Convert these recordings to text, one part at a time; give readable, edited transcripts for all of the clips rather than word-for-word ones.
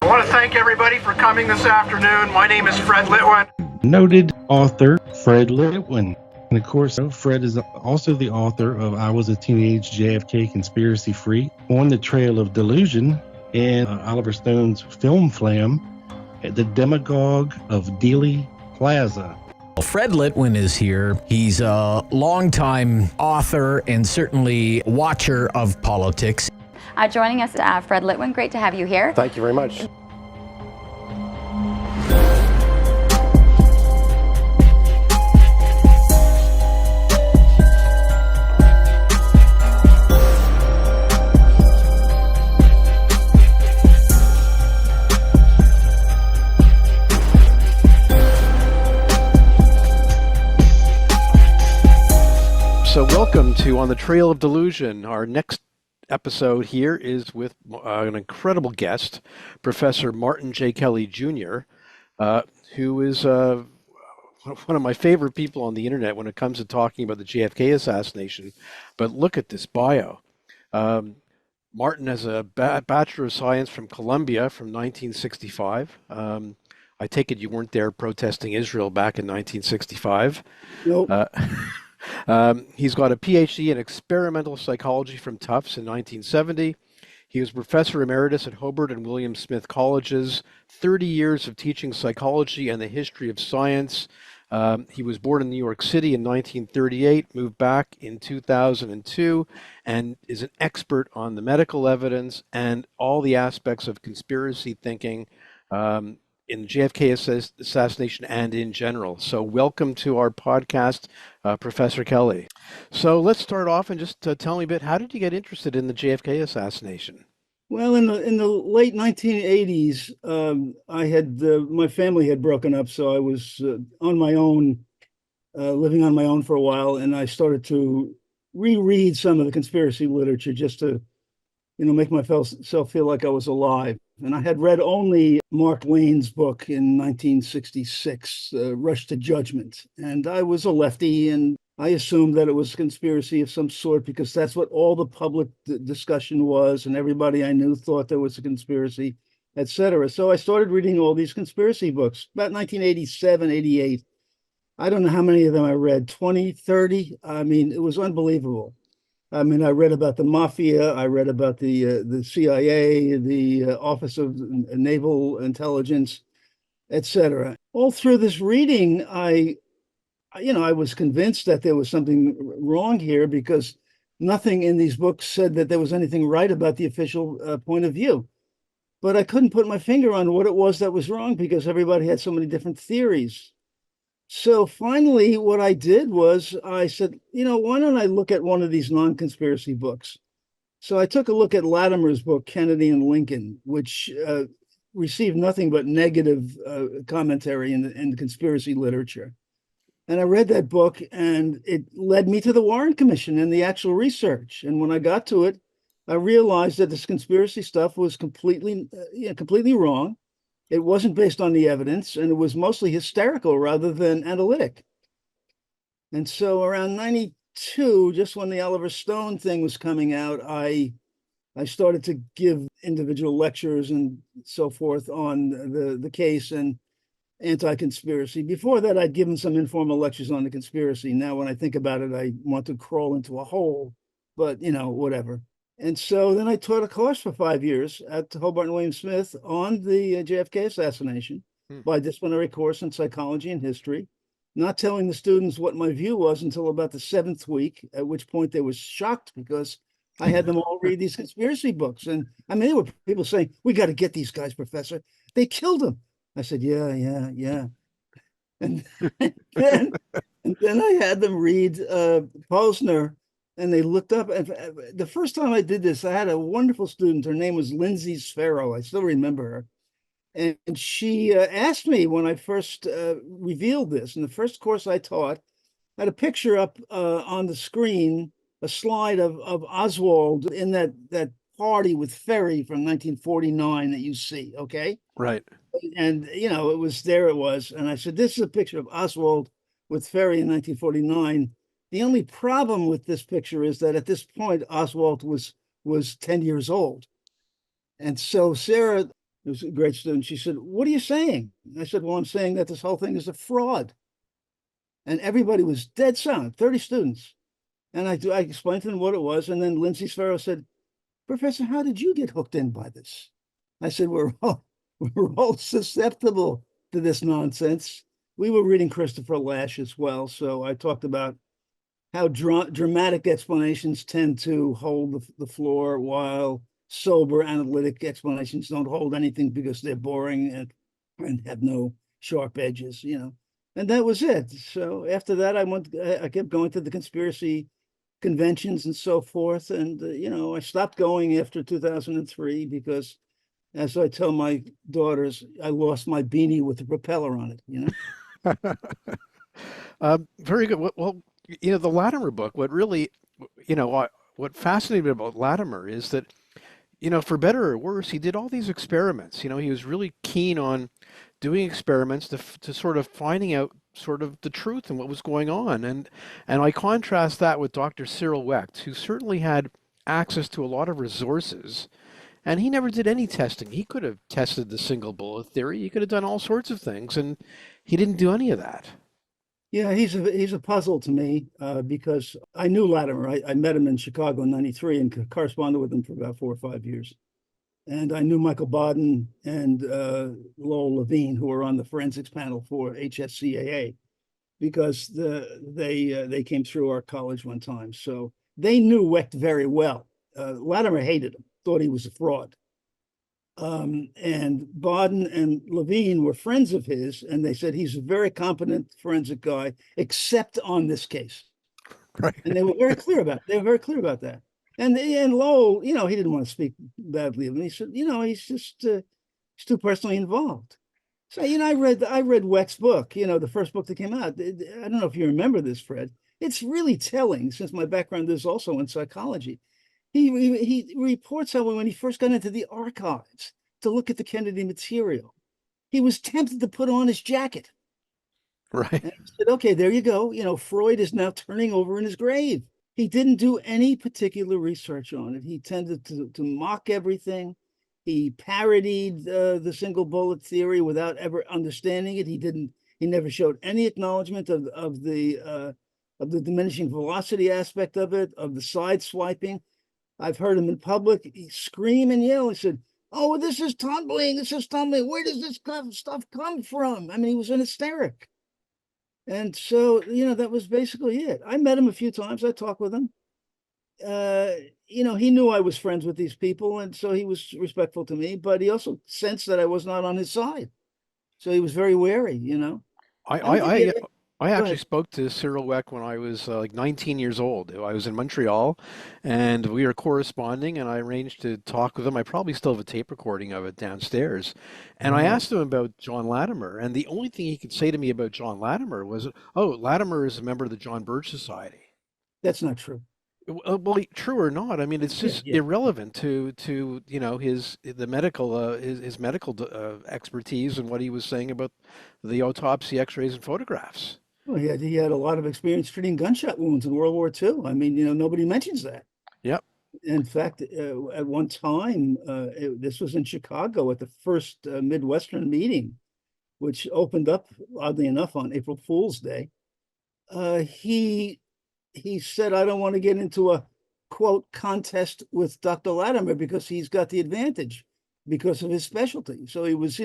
want to thank everybody for coming this afternoon. My name is Fred Litwin. Noted author Fred Litwin. And of course, Fred is also the author of I Was a Teenage JFK Conspiracy Freak, On the Trail of Delusion, and Oliver Stone's Film Flam, The Demagogue of Dealey Plaza. Fred Litwin is here. He's a longtime author and certainly watcher of politics. Joining us, Fred Litwin. Great to have you here. Thank you very much. So welcome to On the Trail of Delusion. Our next episode here is with an incredible guest, Professor Martin J. Kelly Jr., who is one of my favorite people on the internet when it comes to talking about the JFK assassination. But look at this bio. Martin has a Bachelor of Science from Columbia from 1965. I take it you weren't there protesting Israel back in 1965. Nope. He's got a PhD in experimental psychology from Tufts in 1970. He was professor emeritus at Hobart and William Smith Colleges, 30 years of teaching psychology and the history of science. He was born in New York City in 1938, moved back in 2002, and is an expert on the medical evidence and all the aspects of conspiracy thinking in the JFK assassination and in general. So welcome to our podcast, Professor Kelly. So let's start off and just tell me a bit, how did you get interested in the JFK assassination? Well, in the late 1980s, my family had broken up, so I was on my own, living on my own for a while, and I started to reread some of the conspiracy literature just to, make myself feel like I was alive. And I had read only Mark Lane's book in 1966, Rush to Judgment. And I was a lefty, and I assumed that it was a conspiracy of some sort because that's what all the public discussion was, and everybody I knew thought there was a conspiracy, etc. So I started reading all these conspiracy books, about 1987, 88. I don't know how many of them I read, 20, 30. I mean, it was unbelievable. I mean, I read about the mafia, I read about the CIA, the Office of Naval Intelligence, etc. All through this reading, I was convinced that there was something wrong here because nothing in these books said that there was anything right about the official point of view. But I couldn't put my finger on what it was that was wrong because everybody had so many different theories. So finally, what I did was I said, why don't I look at one of these non-conspiracy books? So I took a look at Latimer's book, Kennedy and Lincoln, which received nothing but negative commentary in the conspiracy literature. And I read that book, and it led me to the Warren Commission and the actual research. And when I got to it, I realized that this conspiracy stuff was completely wrong. It wasn't based on the evidence, and it was mostly hysterical rather than analytic. And so around 92, just when the Oliver Stone thing was coming out, I started to give individual lectures and so forth on the case and anti-conspiracy. Before that, I'd given some informal lectures on the conspiracy. Now, when I think about it, I want to crawl into a hole, but, whatever. And so then I taught a course for 5 years at Hobart and William Smith on the JFK assassination by disciplinary course in psychology and history, not telling the students what my view was until about the 7th week, at which point they were shocked because I had them all read these conspiracy books. And I mean, there were people saying, "We got to get these guys, Professor. They killed him." I said, yeah. And then I had them read Posner. And they looked up, and the first time I did this, I had a wonderful student. Her name was Lindsay Sparrow. I still remember her. And she asked me when I first revealed this. In the first course I taught, I had a picture up on the screen, a slide of Oswald in that party with Ferry from 1949 that you see, okay? Right. And, it was there it was. And I said, this is a picture of Oswald with Ferry in 1949. The only problem with this picture is that at this point, Oswald was 10 years old. And so Sarah who was a great student. She said, "What are you saying?" I said, "Well, I'm saying that this whole thing is a fraud." And everybody was dead silent, 30 students. And I explained to them what it was. And then Lindsay Sparrow said, "Professor, how did you get hooked in by this?" I said, we're all susceptible to this nonsense. We were reading Christopher Lasch as well. So I talked about how dramatic explanations tend to hold the floor, while sober analytic explanations don't hold anything because they're boring and have no sharp edges, And that was it. So after that, I kept going to the conspiracy conventions and so forth. And, I stopped going after 2003 because, as I tell my daughters, I lost my beanie with the propeller on it, Very good. Well, the Latimer book, what really, what fascinated me about Latimer is that, for better or worse, he did all these experiments. He was really keen on doing experiments to sort of finding out sort of the truth and what was going on. And I contrast that with Dr. Cyril Wecht, who certainly had access to a lot of resources, and he never did any testing. He could have tested the single bullet theory. He could have done all sorts of things, and he didn't do any of that. Yeah, he's a puzzle to me because I knew Latimer. I met him in Chicago in '93 and corresponded with him for about 4 or 5 years. And I knew Michael Bodden and Lowell Levine, who were on the forensics panel for HSCAA, because they came through our college one time. So they knew Wecht very well. Latimer hated him, thought he was a fraud. And Bodden and Levine were friends of his, and they said he's a very competent forensic guy, except on this case. Right. And they were very clear about it. They were very clear about that. And Lowell, he didn't want to speak badly of him. He said, he's just he's too personally involved. So, I read Wecht's book, the first book that came out. I don't know if you remember this, Fred. It's really telling, since my background is also in psychology. He reports how when he first got into the archives to look at the Kennedy material, he was tempted to put on his jacket. Right. And he said, "Okay, there you go. Freud is now turning over in his grave." He didn't do any particular research on it. He tended to mock everything. He parodied the single bullet theory without ever understanding it. He never showed any acknowledgement of the diminishing velocity aspect of it, of the side swiping. I've heard him in public scream and yell. He said, "Oh, this is tumbling. This is tumbling. Where does this stuff come from?" I mean, he was in hysteric. And so, that was basically it. I met him a few times. I talked with him. He knew I was friends with these people, and so he was respectful to me, but he also sensed that I was not on his side. So he was very wary, I actually spoke to Cyril Wecht when I was like 19 years old. I was in Montreal, and we were corresponding, and I arranged to talk with him. I probably still have a tape recording of it downstairs. And I asked him about John Latimer, and the only thing he could say to me about John Latimer was, "Oh, Latimer is a member of the John Birch Society." That's not true. Well, true or not, I mean, it's just irrelevant to his medical expertise and what he was saying about the autopsy, X-rays, and photographs. Well, he had a lot of experience treating gunshot wounds in World War II. I mean, nobody mentions that. Yep. In fact, at one time, this was in Chicago at the first Midwestern meeting, which opened up, oddly enough, on April Fool's Day. He said, "I don't want to get into a, quote, contest with Dr. Latimer because he's got the advantage because of his specialty." So he was,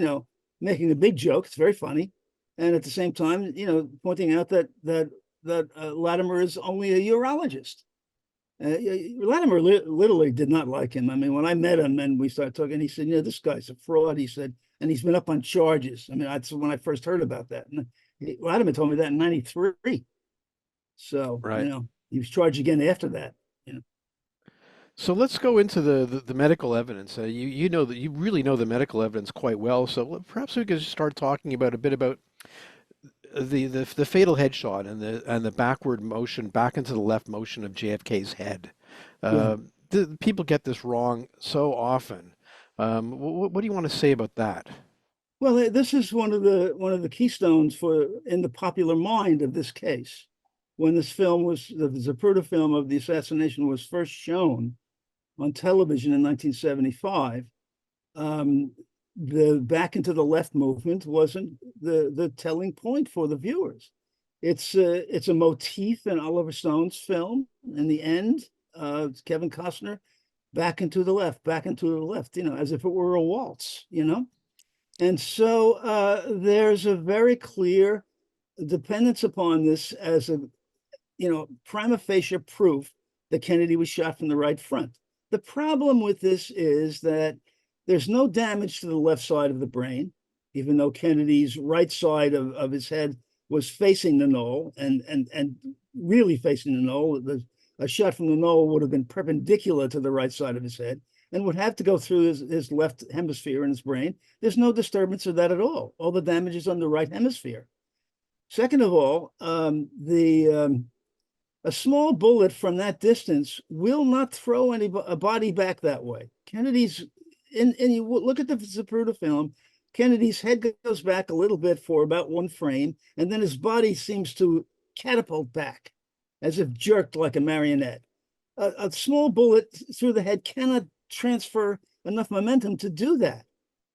making a big joke. It's very funny. And at the same time, pointing out that Latimer is only a urologist. Latimer literally did not like him. I mean, when I met him and we started talking, he said, "This guy's a fraud." He said, and he's been up on charges. I mean, that's when I first heard about that. And Latimer told me that in '93. So, right. He was charged again after that. So let's go into the medical evidence. You know that you really know the medical evidence quite well. So perhaps we could start talking about a bit about the fatal headshot and the backward motion, back into the left motion of JFK's head. People get this wrong so often. What do you want to say about that? Well, this is one of the keystones in the popular mind of this case. When this film the Zapruder film of the assassination was first shown on television in 1975, the back into the left movement wasn't the telling point for the viewers. It's a motif in Oliver Stone's film. In the end, Kevin Costner, back into the left, as if it were a waltz, And so there's a very clear dependence upon this as a, prima facie proof that Kennedy was shot from the right front. The problem with this is that there's no damage to the left side of the brain, even though Kennedy's right side of his head was facing the knoll and really facing the knoll. A shot from the knoll would have been perpendicular to the right side of his head and would have to go through his left hemisphere in his brain. There's no disturbance of that at all. All the damage is on the right hemisphere. Second of all, a small bullet from that distance will not throw a body back that way. Kennedy's, and you look at the Zapruder film, Kennedy's head goes back a little bit for about one frame, and then his body seems to catapult back as if jerked like a marionette. A small bullet through the head cannot transfer enough momentum to do that.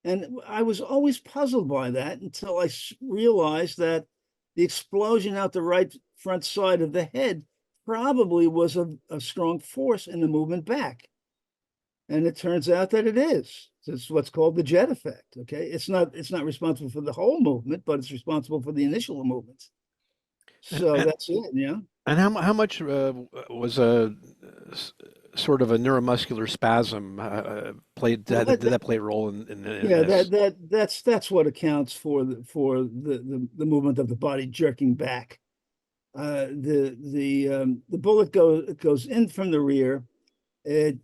And I was always puzzled by that until I realized that the explosion out the right front side of the head probably was a strong force in the movement back. And it turns out that it is. It's what's called the jet effect. Okay, it's not responsible for the whole movement, but it's responsible for the initial movements. So that's it. Yeah. And how much was a sort of a neuromuscular spasm played? Did that play a role in yeah, this? that's what accounts for the movement of the body jerking back. The bullet goes in from the rear. It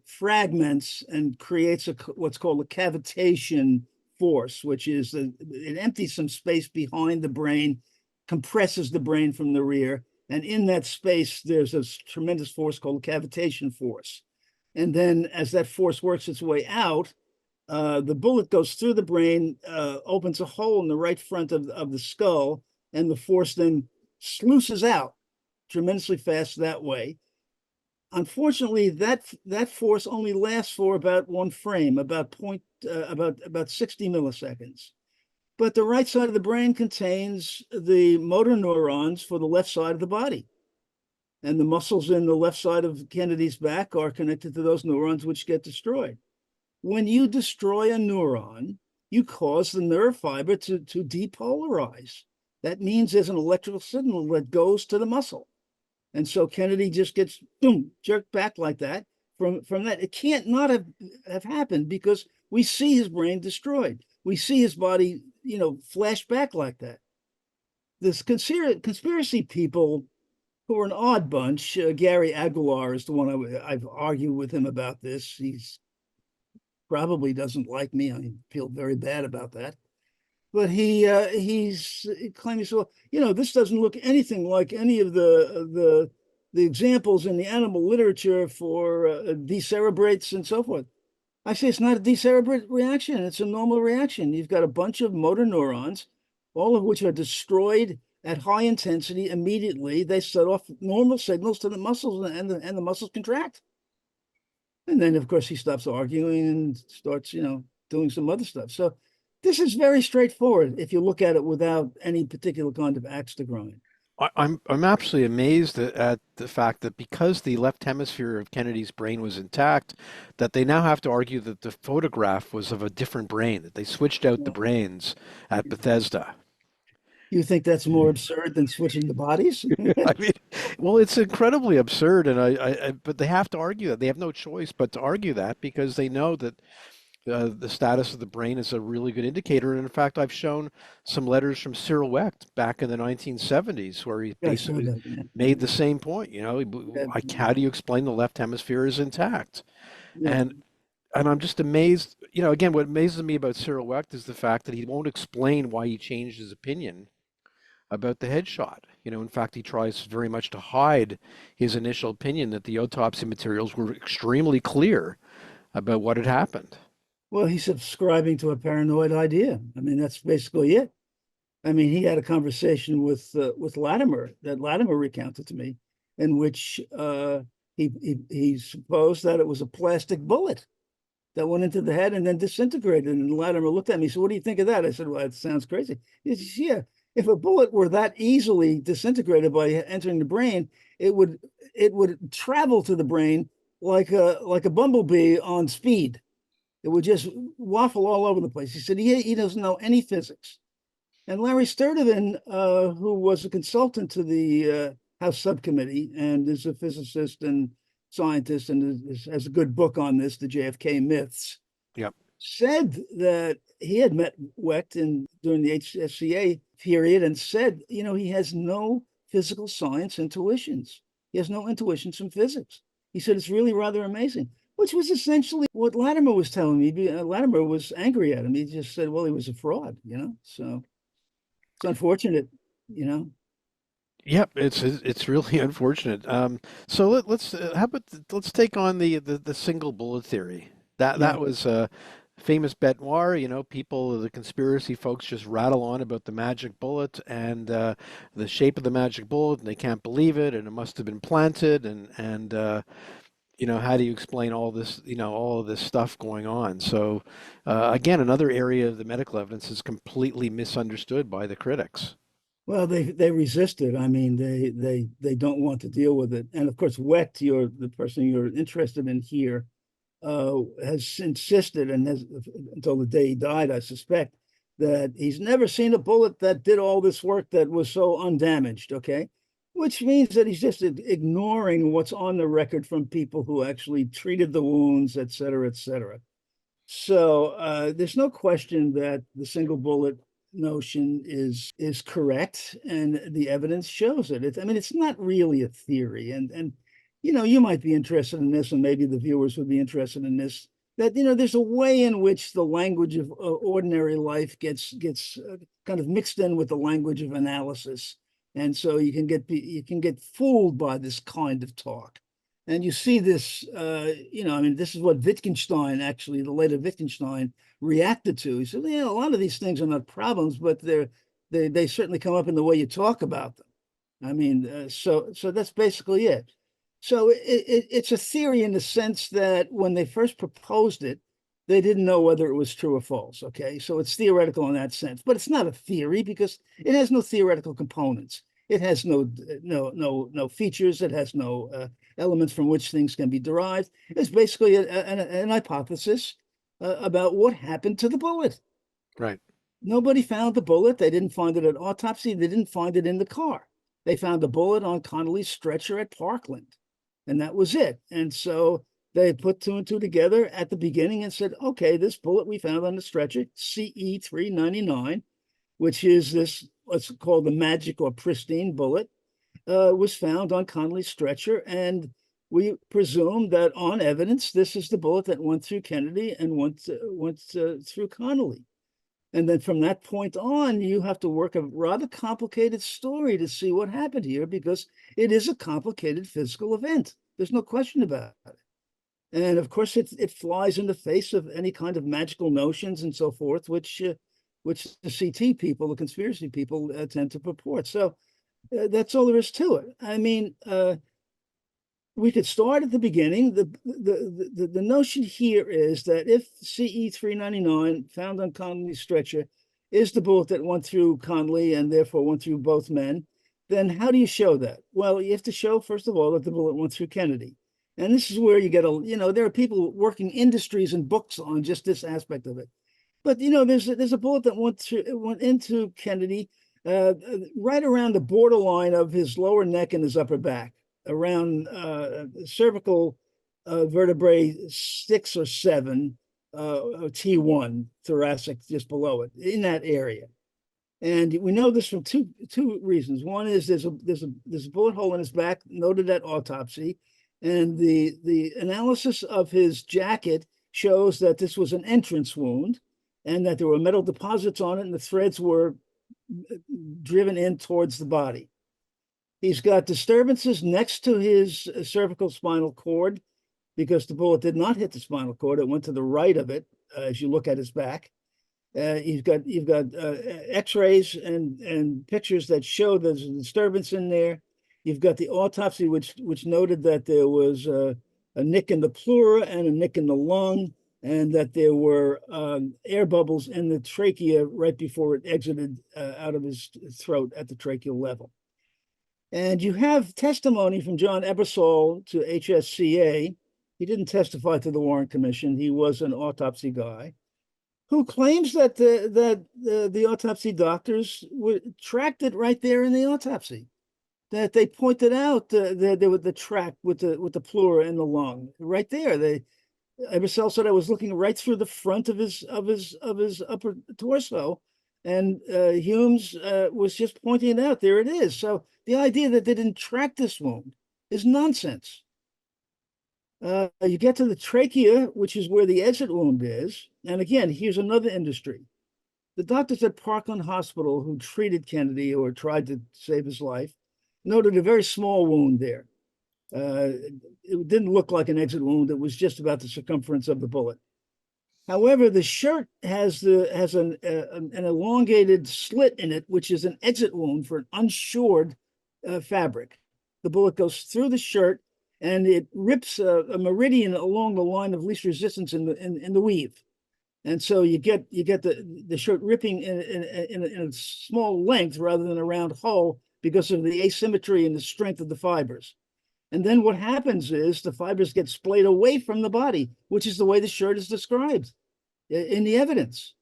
fragments and creates what's called a cavitation force, which is it empties some space behind the brain, compresses the brain from the rear, and in that space there's a tremendous force called cavitation force. And then as that force works its way out, the bullet goes through the brain, opens a hole in the right front of the skull, and the force then sluices out tremendously fast that way. Unfortunately, that force only lasts for about one frame, about 60 milliseconds. But the right side of the brain contains the motor neurons for the left side of the body. And the muscles in the left side of Kennedy's back are connected to those neurons, which get destroyed. When you destroy a neuron, you cause the nerve fiber to depolarize. That means there's an electrical signal that goes to the muscle. And so Kennedy just gets, boom, jerked back like that from that. It can't not have happened because we see his brain destroyed. We see his body, flash back like that. This conspiracy people who are an odd bunch, Gary Aguilar is the one I've argued with him about this. He's probably doesn't like me. I feel very bad about that. But he's claiming, so this doesn't look anything like any of the examples in the animal literature for decerebrates and so forth. I say it's not a decerebrate reaction; it's a normal reaction. You've got a bunch of motor neurons, all of which are destroyed at high intensity immediately. They set off normal signals to the muscles, and the muscles contract. And then, of course, he stops arguing and starts, doing some other stuff. So this is very straightforward if you look at it without any particular kind of axe to grind. I'm absolutely amazed at the fact that because the left hemisphere of Kennedy's brain was intact, that they now have to argue that the photograph was of a different brain, that they switched out the brains at Bethesda. You think that's more absurd than switching the bodies? I mean, well, it's incredibly absurd, and but they have to argue that. They have no choice but to argue that because they know that the status of the brain is a really good indicator. And in fact, I've shown some letters from Cyril Wecht back in the 1970s where he basically made the same point. How do you explain the left hemisphere is intact? Yeah. And I'm just amazed. Again, what amazes me about Cyril Wecht is the fact that he won't explain why he changed his opinion about the headshot. In fact, he tries very much to hide his initial opinion that the autopsy materials were extremely clear about what had happened. Well, he's subscribing to a paranoid idea. I mean, that's basically it. I mean, he had a conversation with Latimer that Latimer recounted to me, in which he supposed that it was a plastic bullet. that went into the head and then disintegrated. And Latimer looked at me and said, "What do you think of that?" I said, "Well, it sounds crazy." He says, "Yeah, if a bullet were that easily disintegrated by entering the brain, it would travel to the brain like a bumblebee on speed. It would just waffle all over the place." He said he doesn't know any physics. And Larry Sturdivant, who was a consultant to the House subcommittee and is a physicist and scientist and has a good book on this, the JFK myths, Yep. said that he had met Wecht during the HSCA period and said, he has no physical science intuitions. He has no intuitions from physics. He said it's really rather amazing, which was essentially what Latimer was telling me. Latimer was angry at him. He just said, well, he was a fraud, so it's unfortunate, Yep, it's really unfortunate. So let's how about let's take on the single bullet theory. That Yeah. was a famous bête noire. People, the conspiracy folks, just rattle on about the magic bullet and the shape of the magic bullet, and they can't believe it, and it must have been planted, and how do you explain all this, all of this stuff going on? So again, another area of the medical evidence is completely misunderstood by the critics. Well, they resisted. I mean, they don't want to deal with it. And of course, Wecht, the person you're interested in here, has insisted and has until the day he died, I suspect, that he's never seen a bullet that did all this work that was so undamaged. Okay, which means that he's just ignoring what's on the record from people who actually treated the wounds, et cetera, et cetera. So there's no question that the single bullet notion is correct, and the evidence shows it. I mean, it's not really a theory, and you might be interested in this, and maybe the viewers would be interested in this. That there's a way in which the language of ordinary life gets kind of mixed in with the language of analysis, and so you can get fooled by this kind of talk. And you see this, I mean, this is what Wittgenstein, actually, the later Wittgenstein, reacted to. He said, yeah, a lot of these things are not problems, but they certainly come up in the way you talk about them. I mean, so that's basically it. So it's a theory in the sense that when they first proposed it, they didn't know whether it was true or false. Okay, so it's theoretical in that sense, but it's not a theory because it has no theoretical components. It has no features. It has no elements from which things can be derived. It's basically an hypothesis about what happened to the bullet. Right. Nobody found the bullet. They didn't find it at autopsy. They didn't find it in the car. They found the bullet on Connolly's stretcher at Parkland, and that was it. And so they put two and two together at the beginning and said, okay, this bullet we found on the stretcher, CE 399, which is this what's called the magic or pristine bullet, was found on Connolly's stretcher, and we presume that on evidence, this is the bullet that went through Kennedy and went through Connolly. And then from that point on, you have to work a rather complicated story to see what happened here, because it is a complicated physical event. There's no question about it. And of course, it flies in the face of any kind of magical notions and so forth, which the CT people, the conspiracy people, tend to purport. So that's all there is to it. I mean, we could start at the beginning. The notion here is that if CE 399 found on Connolly's stretcher is the bullet that went through Connolly and therefore went through both men, then how do you show that? Well, you have to show, first of all, that the bullet went through Kennedy. And this is where you get there are people working industries and books on just this aspect of it. But there's a bullet that went into Kennedy right around the borderline of his lower neck and his upper back, around cervical vertebrae 6 or 7, T1, thoracic, just below it, in that area. And we know this from two reasons. One is there's a bullet hole in his back noted at autopsy, and the analysis of his jacket shows that this was an entrance wound, and that there were metal deposits on it, and the threads were driven in towards the body. He's got disturbances next to his cervical spinal cord, because the bullet did not hit the spinal cord. It went to the right of it, as you look at his back. You've got X-rays and pictures that show there's a disturbance in there. You've got the autopsy, which noted that there was a nick in the pleura and a nick in the lung. and that there were air bubbles in the trachea right before it exited out of his throat at the tracheal level. And you have testimony from John Ebersol to HSCA. He didn't testify to the Warren Commission. He was an autopsy guy who claims that the autopsy doctors tracked it right there in the autopsy. That they pointed out the track with the pleura in the lung right there. Ebersol said I was looking right through the front of his upper torso, and Humes was just pointing it out. There it is. So the idea that they didn't track this wound is nonsense. You get to the trachea, which is where the exit wound is, and again, here's another industry. The doctors at Parkland Hospital who treated Kennedy or tried to save his life noted a very small wound there. It didn't look like an exit wound. It was just about the circumference of the bullet. However, the shirt has an elongated slit in it, which is an exit wound for an unsured fabric. The bullet goes through the shirt and it rips a meridian along the line of least resistance in the weave. And so you get the shirt ripping in a small length rather than a round hole because of the asymmetry and the strength of the fibers. And then what happens is the fibers get splayed away from the body, which is the way the shirt is described in the evidence.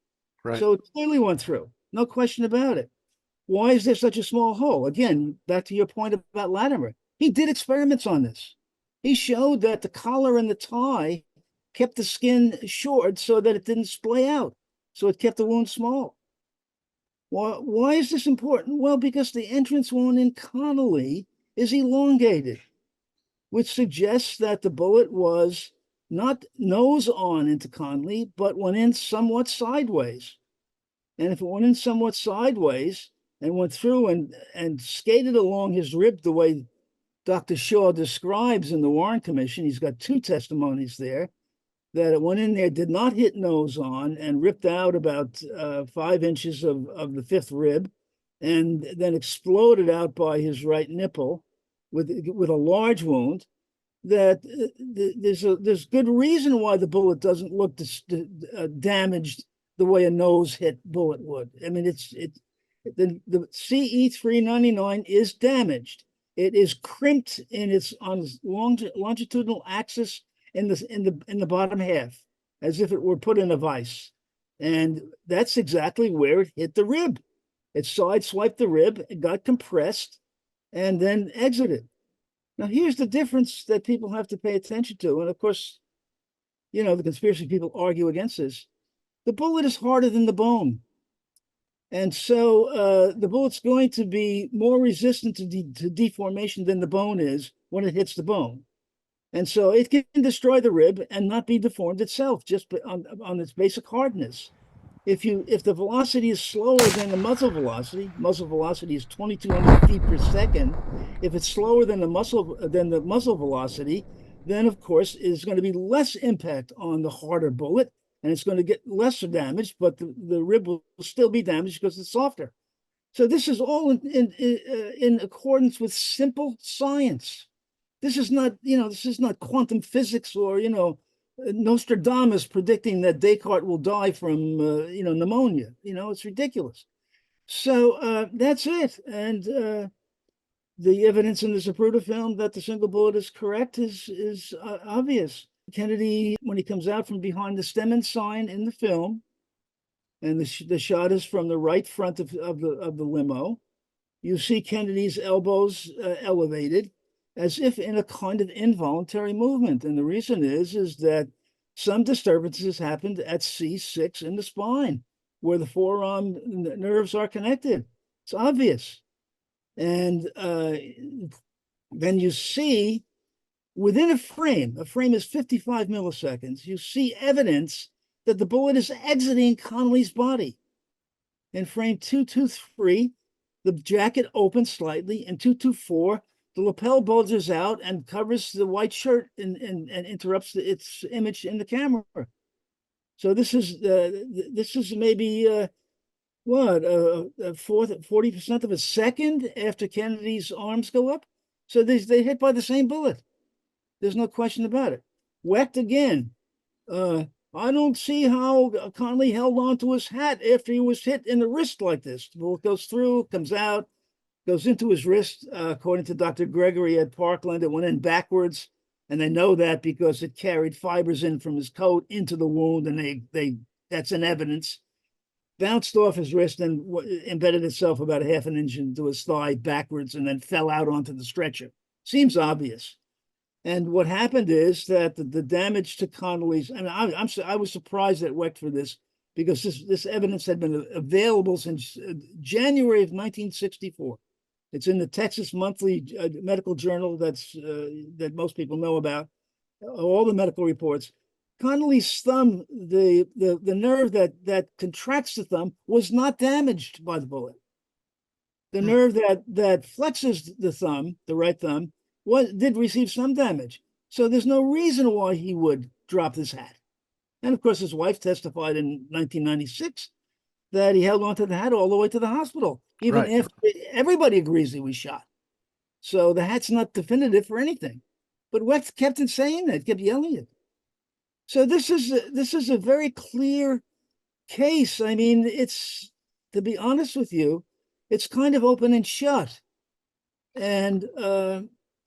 Right. So it clearly went through, no question about it. Why is there such a small hole? Again, back to your point about Latimer. He did experiments on this. He showed that the collar and the tie kept the skin short so that it didn't splay out. So it kept the wound small. Why is this important? Well, because the entrance wound in Connolly is elongated, which suggests that the bullet was not nose on into Connolly, but went in somewhat sideways. And if it went in somewhat sideways and went through and skated along his rib the way Dr. Shaw describes in the Warren Commission, he's got two testimonies there, that it went in there, did not hit nose on, and ripped out about 5 inches of the fifth rib, and then exploded out by his right nipple with a large wound. That there's good reason why the bullet doesn't look damaged the way a nose hit bullet would. I mean, the CE-399 is damaged. It is crimped in its longitudinal axis in the bottom half, as if it were put in a vise, and that's exactly where it hit the rib. It sideswiped the rib, it got compressed, and then exited. Now, here's the difference that people have to pay attention to, and of course, you know, the conspiracy people argue against this. The bullet is harder than the bone. And so the bullet's going to be more resistant to deformation than the bone is when it hits the bone. And so it can destroy the rib and not be deformed itself, just on its basic hardness. If the velocity is slower than the muzzle velocity is 2,200 feet per second. If it's slower than the muzzle velocity, then of course there's going to be less impact on the harder bullet, and it's going to get lesser damage, but the rib will still be damaged because it's softer. So this is all in accordance with simple science. This is not quantum physics or, Nostradamus predicting that Descartes will die from, pneumonia. It's ridiculous. So that's it. And the evidence in the Zapruder film that the single bullet is correct is obvious. Kennedy, when he comes out from behind the Stemmen sign in the film, and the shot is from the right front of the limo, you see Kennedy's elbows elevated, as if in a kind of involuntary movement. And the reason is that some disturbances happened at C6 in the spine, where the forearm nerves are connected. It's obvious. And then you see, within a frame is 55 milliseconds, you see evidence that the bullet is exiting Connolly's body. In frame 223, the jacket opens slightly, and 224, the lapel bulges out and covers the white shirt and interrupts its image in the camera. So this is maybe 40% of a second after Kennedy's arms go up. So they hit by the same bullet. There's no question about it. Wecht again. I don't see how Connolly held on to his hat after he was hit in the wrist like this. The bullet goes through, comes out, goes into his wrist. According to Dr. Gregory at Parkland, it went in backwards. And they know that because it carried fibers in from his coat into the wound, and that's an evidence. Bounced off his wrist and embedded itself about a half an inch into his thigh backwards, and then fell out onto the stretcher. Seems obvious. And what happened is that the damage to Connolly's, I mean, I was surprised at Wecht for this, because this evidence had been available since January of 1964. It's in the Texas Monthly Medical Journal that most people know about, all the medical reports. Connolly's thumb, the nerve that contracts the thumb, was not damaged by the bullet. The nerve that flexes the thumb, the right thumb, did receive some damage. So there's no reason why he would drop his hat. And of course, his wife testified in 1996 that he held onto the hat all the way to the hospital, even after everybody agrees he was shot. So the hat's not definitive for anything. But Wecht kept on saying that, kept yelling it. So this is a very clear case. I mean, it's, to be honest with you, it's kind of open and shut. And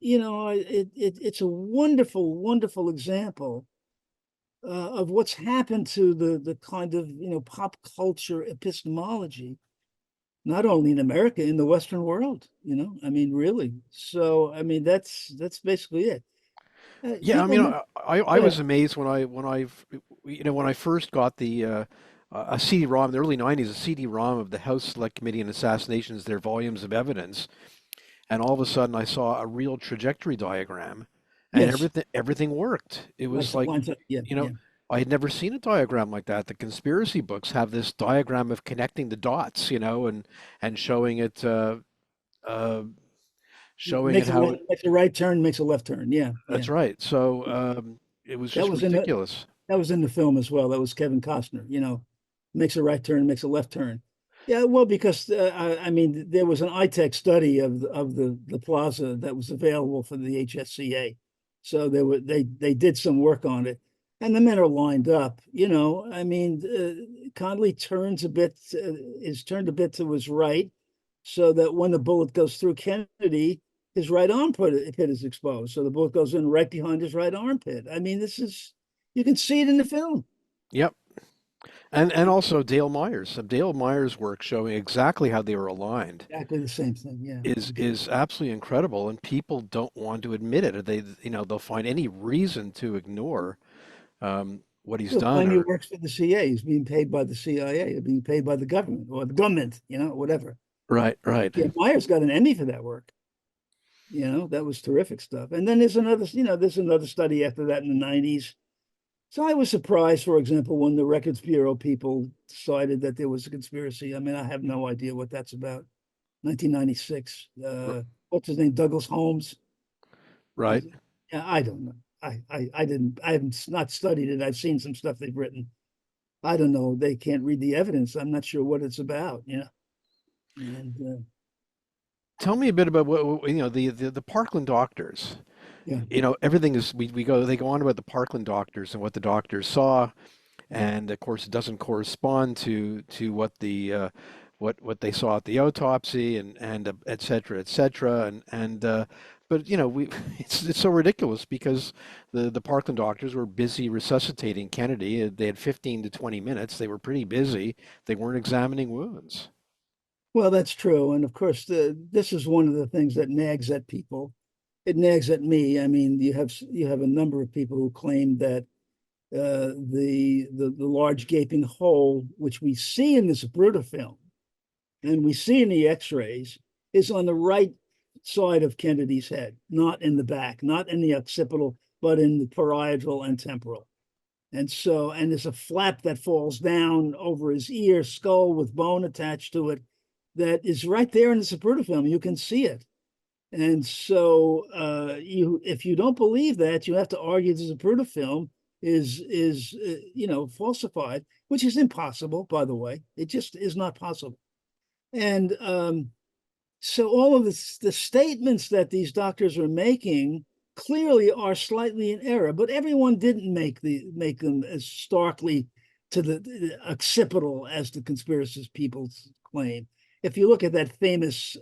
it's a wonderful, wonderful example of what's happened to the kind of pop culture epistemology, not only in America, in the Western world. I mean, really. So I mean, that's basically it. Yeah, I mean, I was amazed when I first got the a CD-ROM in the early '90s, a CD-ROM of the House Select Committee on Assassinations, their volumes of evidence, and all of a sudden I saw a real trajectory diagram, and everything worked. It was like, I had never seen a diagram like that. The conspiracy books have this diagram of connecting the dots, and showing it, showing it how it makes a right turn, makes a left turn. Yeah, that's right. So it was just ridiculous. That was in the film as well. That was Kevin Costner. Makes a right turn, makes a left turn. Yeah, well, because I mean, there was an iTech study of the plaza that was available for the HSCA, so they did some work on it, and the men are lined up. I mean, Connolly is turned a bit to his right, so that when the bullet goes through Kennedy, his right armpit is exposed. So the bullet goes in right behind his right armpit. I mean, you can see it in the film. Yep. And also Dale Meyer's work showing exactly how they were aligned. Exactly the same thing, yeah. Is absolutely incredible, and people don't want to admit it. They'll find any reason to ignore what he's done. He works for the CIA. He's being paid by the CIA, or being paid by the government, or the government, whatever. Right. Yeah, Myers got an Emmy for that work. That was terrific stuff. And then there's another study after that in the 90s. So I was surprised, for example, when the Records Bureau people decided that there was a conspiracy. I mean, I have no idea what that's about. 1996. What's his name? Douglas Holmes. Right. Yeah, I don't know. I haven't not studied it. I've seen some stuff they've written. I don't know. They can't read the evidence. I'm not sure what it's about. And tell me a bit about what the Parkland doctors. Yeah. Everything is they go on about the Parkland doctors and what the doctors saw, and of course it doesn't correspond to what the what they saw at the autopsy and et cetera, and but it's so ridiculous because the Parkland doctors were busy resuscitating Kennedy. They had 15 to 20 minutes. They were pretty busy. They weren't examining wounds. Well, that's true. And of course, this is one of the things that nags at people. It nags at me. I mean, you have a number of people who claim that the large gaping hole, which we see in this Zapruder film, and we see in the X-rays, is on the right side of Kennedy's head, not in the back, not in the occipital, but in the parietal and temporal. And there's a flap that falls down over his ear, skull with bone attached to it, that is right there in the Zapruder film. You can see it. And so if you don't believe that, you have to argue the Zapruder film is falsified, which is impossible, by the way. It just is not possible. And so all of the statements that these doctors are making clearly are slightly in error, but everyone didn't make them as starkly to the occipital as the conspiracist people claim. If you look at that famous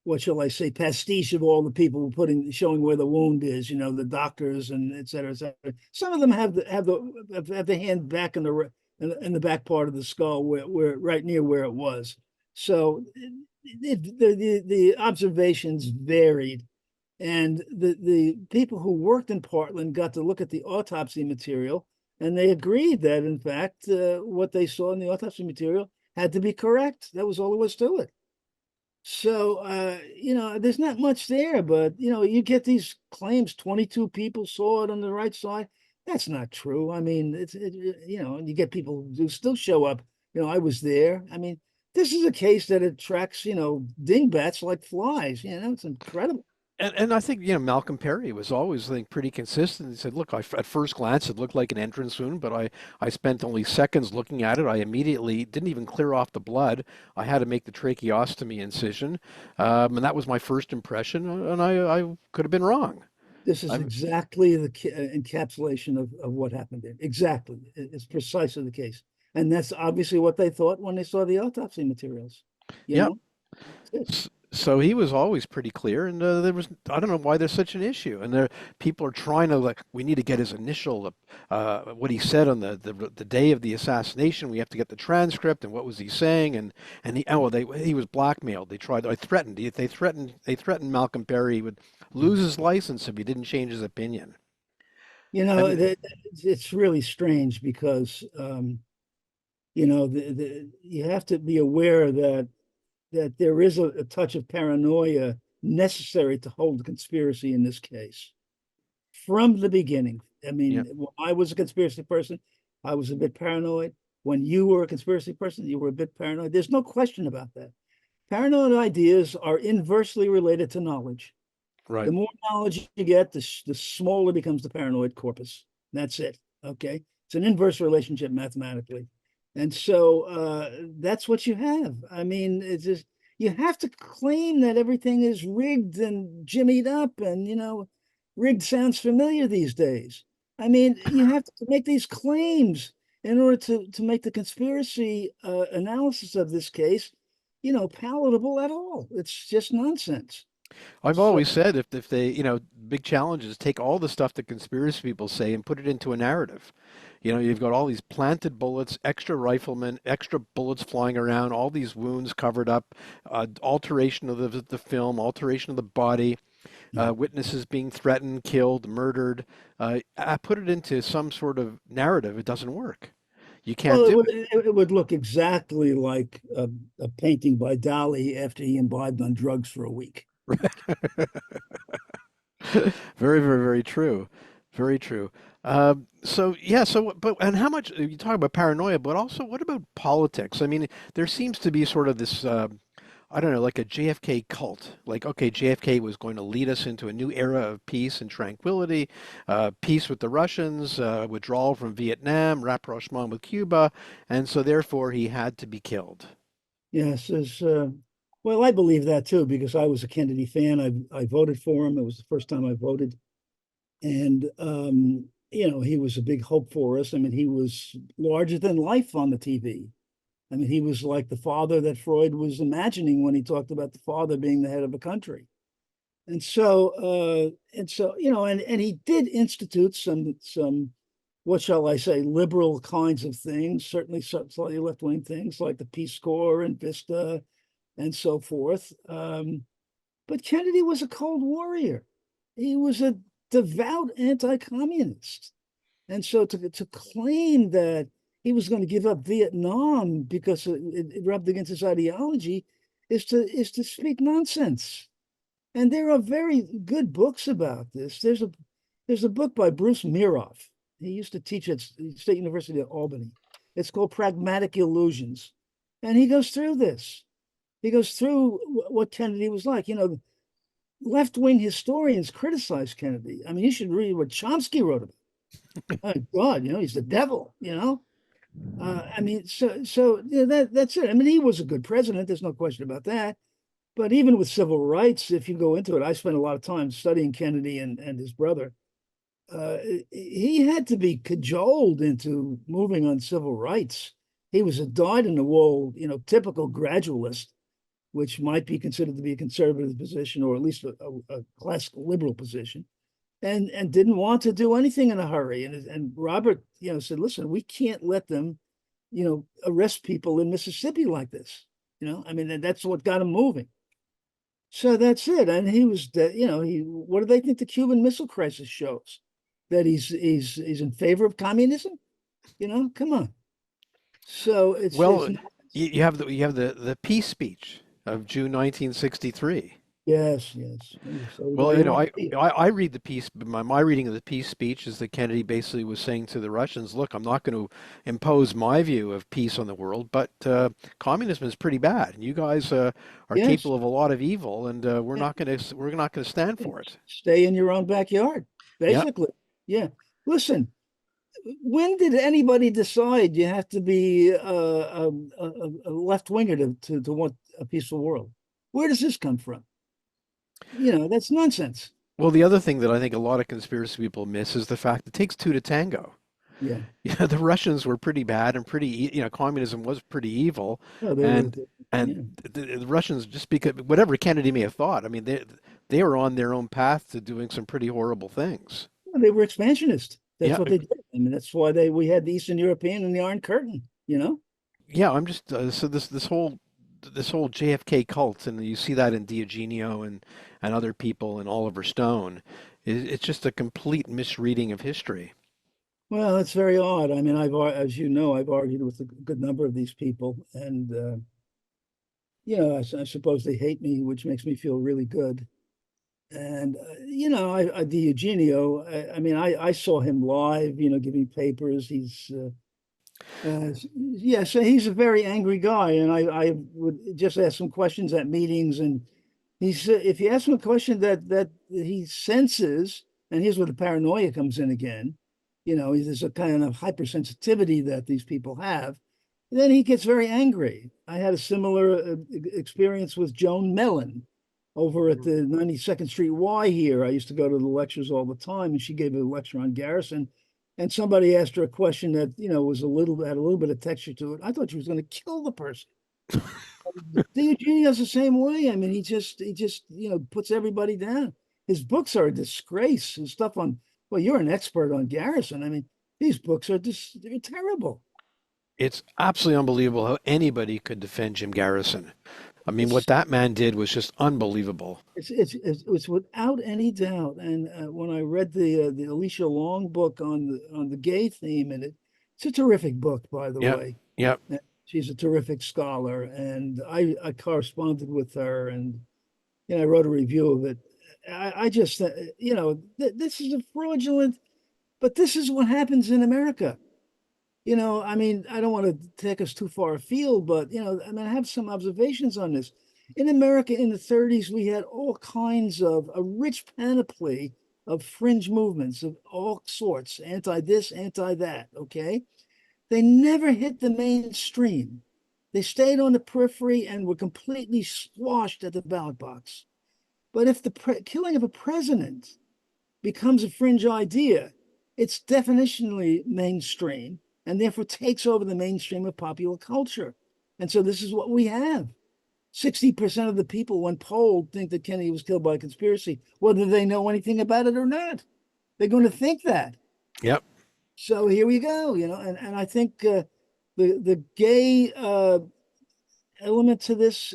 what shall I say, pastiche of all the people showing where the wound is, the doctors and et cetera, et cetera. Some of them have the hand back in the back part of the skull where right near where it was. So the observations varied. And the people who worked in Parkland got to look at the autopsy material, and they agreed that, in fact, what they saw in the autopsy material had to be correct. That was all there was to it. So, there's not much there, but, you get these claims 22 people saw it on the right side. That's not true. I mean, you get people who still show up. I was there. I mean, this is a case that attracts, dingbats like flies. It's incredible. And I think, Malcolm Perry was always, I think, pretty consistent. He said, look, at first glance, it looked like an entrance wound, but I spent only seconds looking at it. I immediately didn't even clear off the blood. I had to make the tracheostomy incision. And that was my first impression. And I could have been wrong. This is exactly the encapsulation of what happened there. Exactly. It's precisely the case. And that's obviously what they thought when they saw the autopsy materials. Yeah. So he was always pretty clear, and I don't know why there's such an issue. And people are trying to, we need to get his initial, what he said on the day of the assassination. We have to get the transcript, and what was he saying? And he was blackmailed. They threatened Malcolm Perry he would lose his license if he didn't change his opinion. It's really strange because, you have to be aware that there is a touch of paranoia necessary to hold the conspiracy in this case. From the beginning. I mean, when I was a conspiracy person, I was a bit paranoid. When you were a conspiracy person, you were a bit paranoid. There's no question about that. Paranoid ideas are inversely related to knowledge. Right. The more knowledge you get, the smaller becomes the paranoid corpus. That's it. Okay. It's an inverse relationship mathematically. And so that's what you have. I mean, it's just, you have to claim that everything is rigged and jimmied up, and, rigged sounds familiar these days. I mean, you have to make these claims in order to make the conspiracy analysis of this case, palatable at all. It's just nonsense. I've always said if they, big challenges, take all the stuff that conspiracy people say and put it into a narrative. You've got all these planted bullets, extra riflemen, extra bullets flying around, all these wounds covered up, alteration of the film, alteration of the body, witnesses being threatened, killed, murdered. I put it into some sort of narrative. It doesn't work. You can't do it. It would look exactly like a painting by Dali after he imbibed on drugs for a week. Very, very, very true. Very true. But how much you talk about paranoia, but also what about politics? I mean, there seems to be sort of this, I don't know, like a JFK cult. Like, okay, JFK was going to lead us into a new era of peace and tranquility, peace with the Russians, withdrawal from Vietnam, rapprochement with Cuba, and so therefore he had to be killed. Yes, well, I believe that too, because I was a Kennedy fan. I voted for him. It was the first time I voted. And, he was a big hope for us. I mean, he was larger than life on the TV. I mean, he was like the father that Freud was imagining when he talked about the father being the head of a country. And so, and he did institute some, what shall I say, liberal kinds of things, certainly slightly left-wing things like the Peace Corps and Vista and so forth. But Kennedy was a cold warrior. He was a devout anti-communist. And so to claim that he was going to give up Vietnam because it rubbed against his ideology is to speak nonsense. And there are very good books about this. There's a book by Bruce Miroff. He used to teach at State University of Albany. It's called Pragmatic Illusions. And he goes through this. He goes through what Kennedy was like. Left-wing historians criticize Kennedy. I mean, you should read what Chomsky wrote about. My God, he's the devil, I mean, that's it. I mean, he was a good president. There's no question about that. But even with civil rights, if you go into it, I spent a lot of time studying Kennedy and his brother. He had to be cajoled into moving on civil rights. He was a dyed-in-the-wool, typical gradualist, which might be considered to be a conservative position, or at least a classical liberal position, and didn't want to do anything in a hurry. And Robert, said, listen, we can't let them, arrest people in Mississippi like this. I mean, that's what got him moving. So that's it. And he was, what do they think the Cuban Missile Crisis shows? That he's in favor of communism? Come on. So Well, you have the peace speech of June 1963. Yes. So Well, I read the piece. My reading of the peace speech is that Kennedy basically was saying to the Russians, "Look, I'm not going to impose my view of peace on the world, but communism is pretty bad, and you guys are capable of a lot of evil, and we're not going to stand for it. Stay in your own backyard, basically." Yeah. Listen, when did anybody decide you have to be a left-winger to want a peaceful world? Where does this come from? That's nonsense. Well, the other thing that I think a lot of conspiracy people miss is the fact it takes two to tango. Yeah. The Russians were pretty bad and communism was pretty evil, Oh, the Russians, just because whatever Kennedy may have thought, I mean, they were on their own path to doing some pretty horrible things. They were expansionist. That's what they did. I mean, that's why we had the Eastern European and the Iron Curtain. Yeah, I'm just so this whole JFK cult, and you see that in Diogenio and other people and Oliver Stone. It's just a complete misreading of history. Well, it's very odd. I mean, as you know, I've argued with a good number of these people, and I suppose they hate me, which makes me feel really good. And Diogenio, I mean, I saw him live, giving papers. He's so he's a very angry guy, and I would just ask him questions at meetings, and if you ask him a question that he senses, and here's where the paranoia comes in again, there's a kind of hypersensitivity that these people have, then he gets very angry. I had a similar experience with Joan Mellon over at the 92nd Street Y here. I used to go to the lectures all the time, and she gave a lecture on Garrison. And somebody asked her a question that, was had a little bit of texture to it. I thought she was going to kill the person. Eugenio's the same way. I mean, he just puts everybody down. His books are a disgrace. His stuff on, well, you're an expert on Garrison. I mean, these books are they're terrible. It's absolutely unbelievable how anybody could defend Jim Garrison. I mean, what that man did was just unbelievable. It's without any doubt. And when I read the Alicia Long book on the gay theme, and it's a terrific book, by the way. Yep. She's a terrific scholar, and I corresponded with her, and I wrote a review of it. I just this is a fraudulent, but this is what happens in America. I mean, I don't want to take us too far afield, but, I mean, I have some observations on this. In America in the 30s, we had all kinds of a rich panoply of fringe movements of all sorts, anti-this, anti-that, okay? They never hit the mainstream. They stayed on the periphery and were completely squashed at the ballot box. But if the killing of a president becomes a fringe idea, it's definitionally mainstream, and therefore takes over the mainstream of popular culture. And so this is what we have. 60% of the people, when polled, think that Kennedy was killed by a conspiracy, whether they know anything about it or not. They're going to think that. Yep. So here we go, and I think the gay element to this,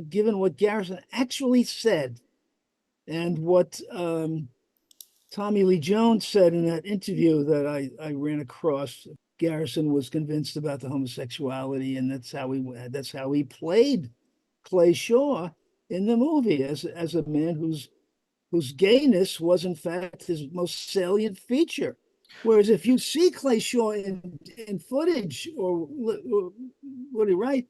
given what Garrison actually said and what Tommy Lee Jones said in that interview that I ran across. Garrison was convinced about the homosexuality, and that's how he played Clay Shaw in the movie as a man whose gayness was in fact his most salient feature. Whereas if you see Clay Shaw in footage or what he write,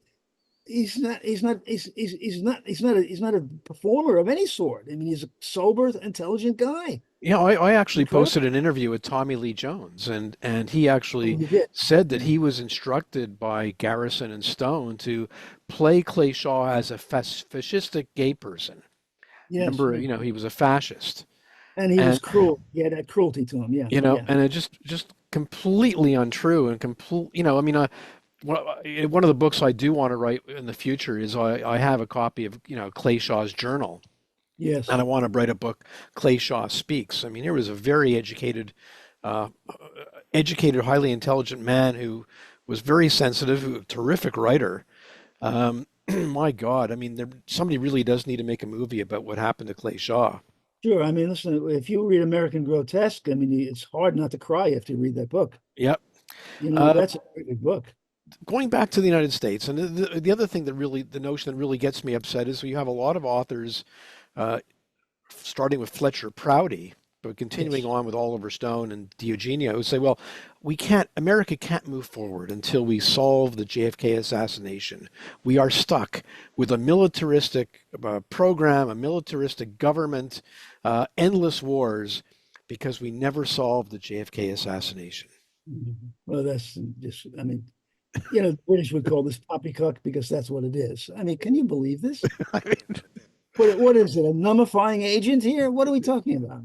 he's not a performer of any sort. I mean, he's a sober, intelligent guy. Yeah, I actually posted Incredible. an interview with Tommy Lee Jones, and he Oh, actually you did. said that Yeah. he was instructed by Garrison and Stone to play Clay Shaw as a fascistic gay person. Yes. Remember, Yeah. he was a fascist, And he was and cruel. He had that cruelty to him. Yeah. Yeah. and it just completely untrue and complete. I mean, one of the books I do want to write in the future is I have a copy of Clay Shaw's journal, and Yes. I want to write a book, Clay Shaw Speaks. I mean, here was a very uh, highly intelligent man who was very sensitive, a terrific writer. My God, I mean, somebody really does need to make a movie about what happened to Clay Shaw. Sure. I mean, listen, if you read American Grotesque, I mean, it's hard not to cry after you read that book. Yep. Uh, That's a very good book. Going back to the United States, and the other thing the notion that really gets me upset is you have a lot of authors, uh, starting with Fletcher Prouty, but continuing Yes. on with Oliver Stone and Diogenio, who say, well, America can't move forward until we solve the JFK assassination. We are stuck with a militaristic program, a militaristic government, endless wars, because we never solved the JFK assassination. Well, that's just, I mean, the British would call this poppycock because that's what it is. I mean, can you believe this? I mean, What is it? A numbifying agent here? What are we talking about?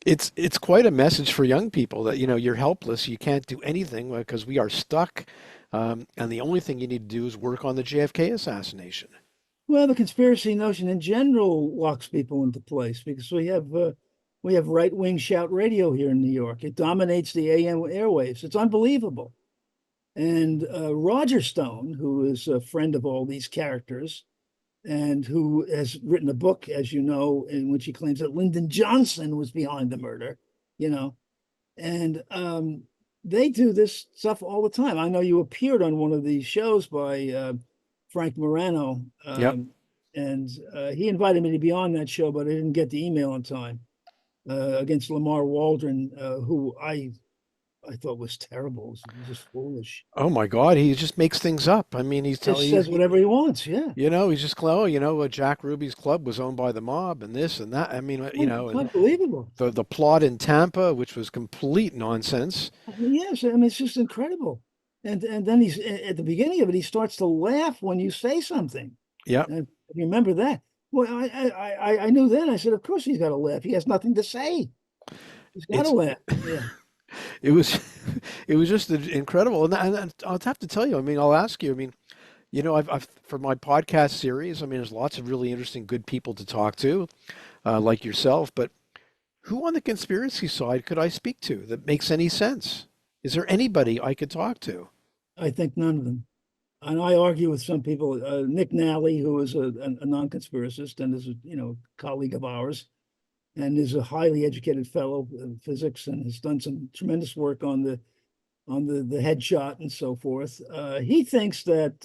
it's quite a message for young people that you're helpless, you can't do anything because we are stuck, and the only thing you need to do is work on the JFK assassination. Well, the conspiracy notion in general locks people into place because we have right-wing shout radio here in New York. It dominates the AM airwaves. It's unbelievable. And Roger Stone, who is a friend of all these characters and who has written a book, as you know, in which he claims that Lyndon Johnson was behind the murder, you know, and they do this stuff all the time. I know you appeared on one of these shows by Frank Morano, Yep. and he invited me to be on that show, but I didn't get the email in time against Lamar Waldron, who I thought was terrible. It was just foolish. Oh my God, he just makes things up. I mean, he's telling Just you, says whatever he wants. Yeah. he's just, oh, Jack Ruby's club was owned by the mob and this and that. I mean, It's and unbelievable. the plot in Tampa, which was complete nonsense. Yes, I mean it's just incredible. And then he's at the beginning of it, he starts to laugh when you say something. Yep. And you remember that? Well, I knew then. I said, of course he's got to laugh. He has nothing to say. He's got to It's laugh. Yeah. it was it was just incredible. And I'll have to tell you, I mean, I'll ask you, I mean, I've for my podcast series, I mean, there's lots of really interesting, good people to talk to, like yourself, but who on the conspiracy side could I speak to that makes any sense? Is there anybody I could talk to? I think none of them. And I argue with some people. Nick Nally, who is a non-conspiracist and is a colleague of ours, and is a highly educated fellow in physics and has done some tremendous work on the headshot and so forth. He thinks that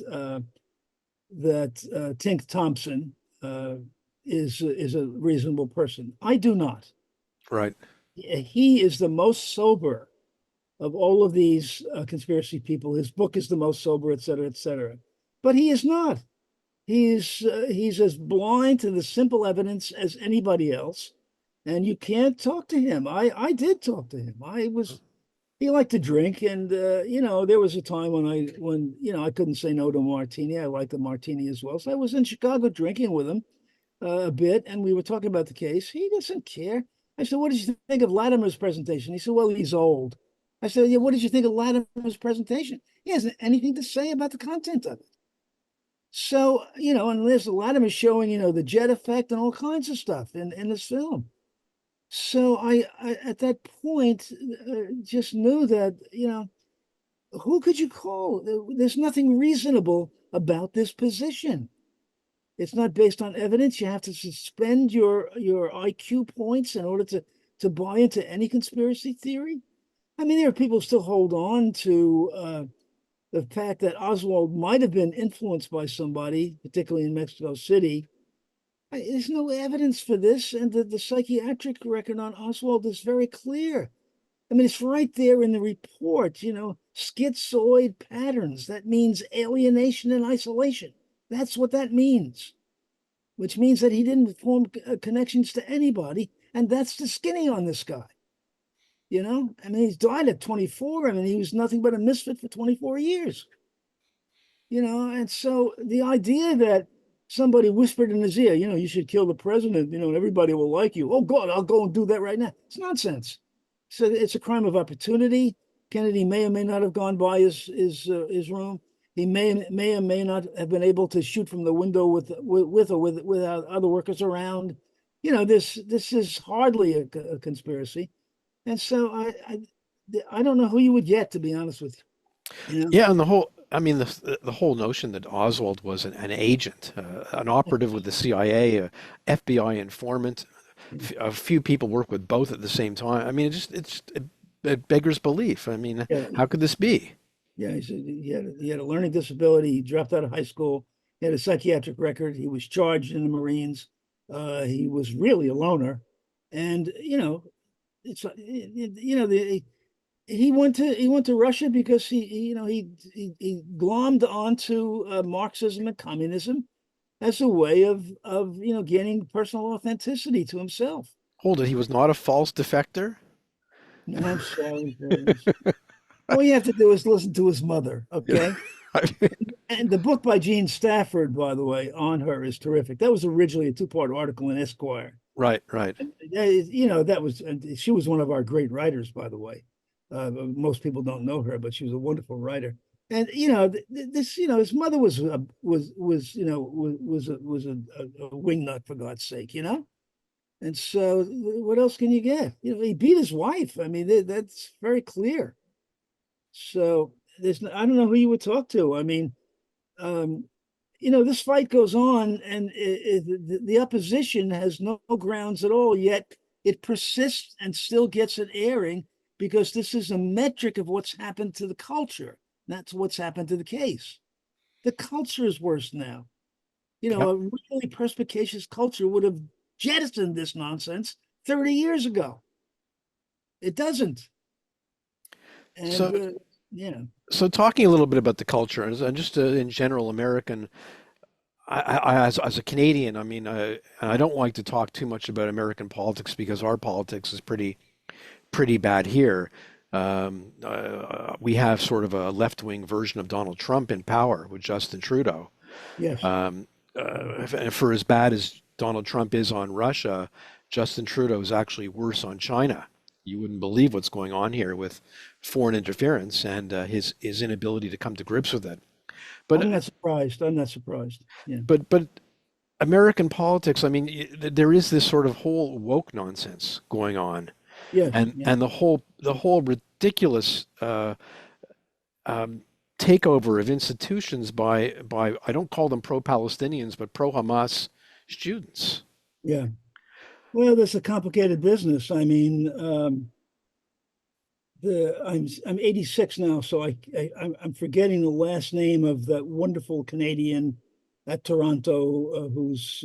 Tink Thompson is a reasonable person. I do not. Right. He is the most sober of all of these conspiracy people. His book is the most sober, et cetera, et cetera. But he is not. He's as blind to the simple evidence as anybody else, and you can't talk to him. I did talk to him. He liked to drink, and there was a time when I couldn't say no to a martini. I liked the martini as well, so I was in Chicago drinking with him a bit, and we were talking about the case. He doesn't care. I said, "What did you think of Latimer's presentation?" He said, "Well, he's old." I said, "Yeah, what did you think of Latimer's presentation?" He hasn't anything to say about the content of it. So, and there's Latimer showing, the jet effect and all kinds of stuff in this film. So I at that point just knew that, who could you call? There's nothing reasonable about this position. It's not based on evidence. You have to suspend your IQ points in order to buy into any conspiracy theory. I mean, there are people who still hold on to the fact that Oswald might have been influenced by somebody, particularly in Mexico City. There's no evidence for this, and the psychiatric record on Oswald is very clear. I mean, it's right there in the report. Schizoid patterns. That means alienation and isolation. That's what that means, which means that he didn't form connections to anybody. And that's the skinny on this guy. You know, I mean, he's died at 24. I mean, he was nothing but a misfit for 24 years. You know, and so the idea that somebody whispered in his ear, you know, you should kill the president, you know, and everybody will like you. Oh, God, I'll go and do that right now. It's nonsense. So it's a crime of opportunity. Kennedy may or may not have gone by his room. He may or may not have been able to shoot from the window without other workers around. You know, this is hardly a conspiracy. And so I don't know who you would get, to be honest with you. You know? Yeah, and the whole notion that Oswald was an agent, an operative with the CIA, a FBI informant, a few people work with both at the same time. I mean, it beggars belief. I mean, Yeah. how could this be? Yeah, he had a learning disability. He dropped out of high school. He had a psychiatric record. He was charged in the Marines. He was really a loner, and you know, it's you know he went to Russia because he glommed onto Marxism and communism as a way of gaining personal authenticity to himself. Hold it, he was not a false defector? No, I'm sorry. All you have to do is listen to his mother, okay? And the book by Gene Stafford, by the way, on her is terrific. That was originally a two-part article in Esquire. Right. You know, she was one of our great writers, by the way. Most people don't know her, but she was a wonderful writer. And you know, his mother was a wingnut, for God's sake, you know. And so, what else can you get? You know, he beat his wife. I mean, that's very clear. So I don't know who you would talk to. I mean, you know, this fight goes on, and the opposition has no grounds at all. Yet it persists and still gets an airing because this is a metric of what's happened to the culture. That's what's happened to the case. The culture is worse now. You know, a really perspicacious culture would have jettisoned this nonsense 30 years ago. It doesn't. And So talking a little bit about the culture and just in general American, as a Canadian, I mean, I don't like to talk too much about American politics because our politics is pretty bad here. We have sort of a left-wing version of Donald Trump in power with Justin Trudeau. Yes. For as bad as Donald Trump is on Russia, Justin Trudeau is actually worse on China. You wouldn't believe what's going on here with foreign interference and his inability to come to grips with it. But I'm not surprised. Yeah. But American politics, I mean, there is this sort of whole woke nonsense going on. Yes. And the whole ridiculous takeover of institutions by I don't call them pro-Palestinians, but pro-Hamas students. Yeah. Well, that's a complicated business. I mean, I'm 86 now, so I'm forgetting the last name of that wonderful Canadian at Toronto who's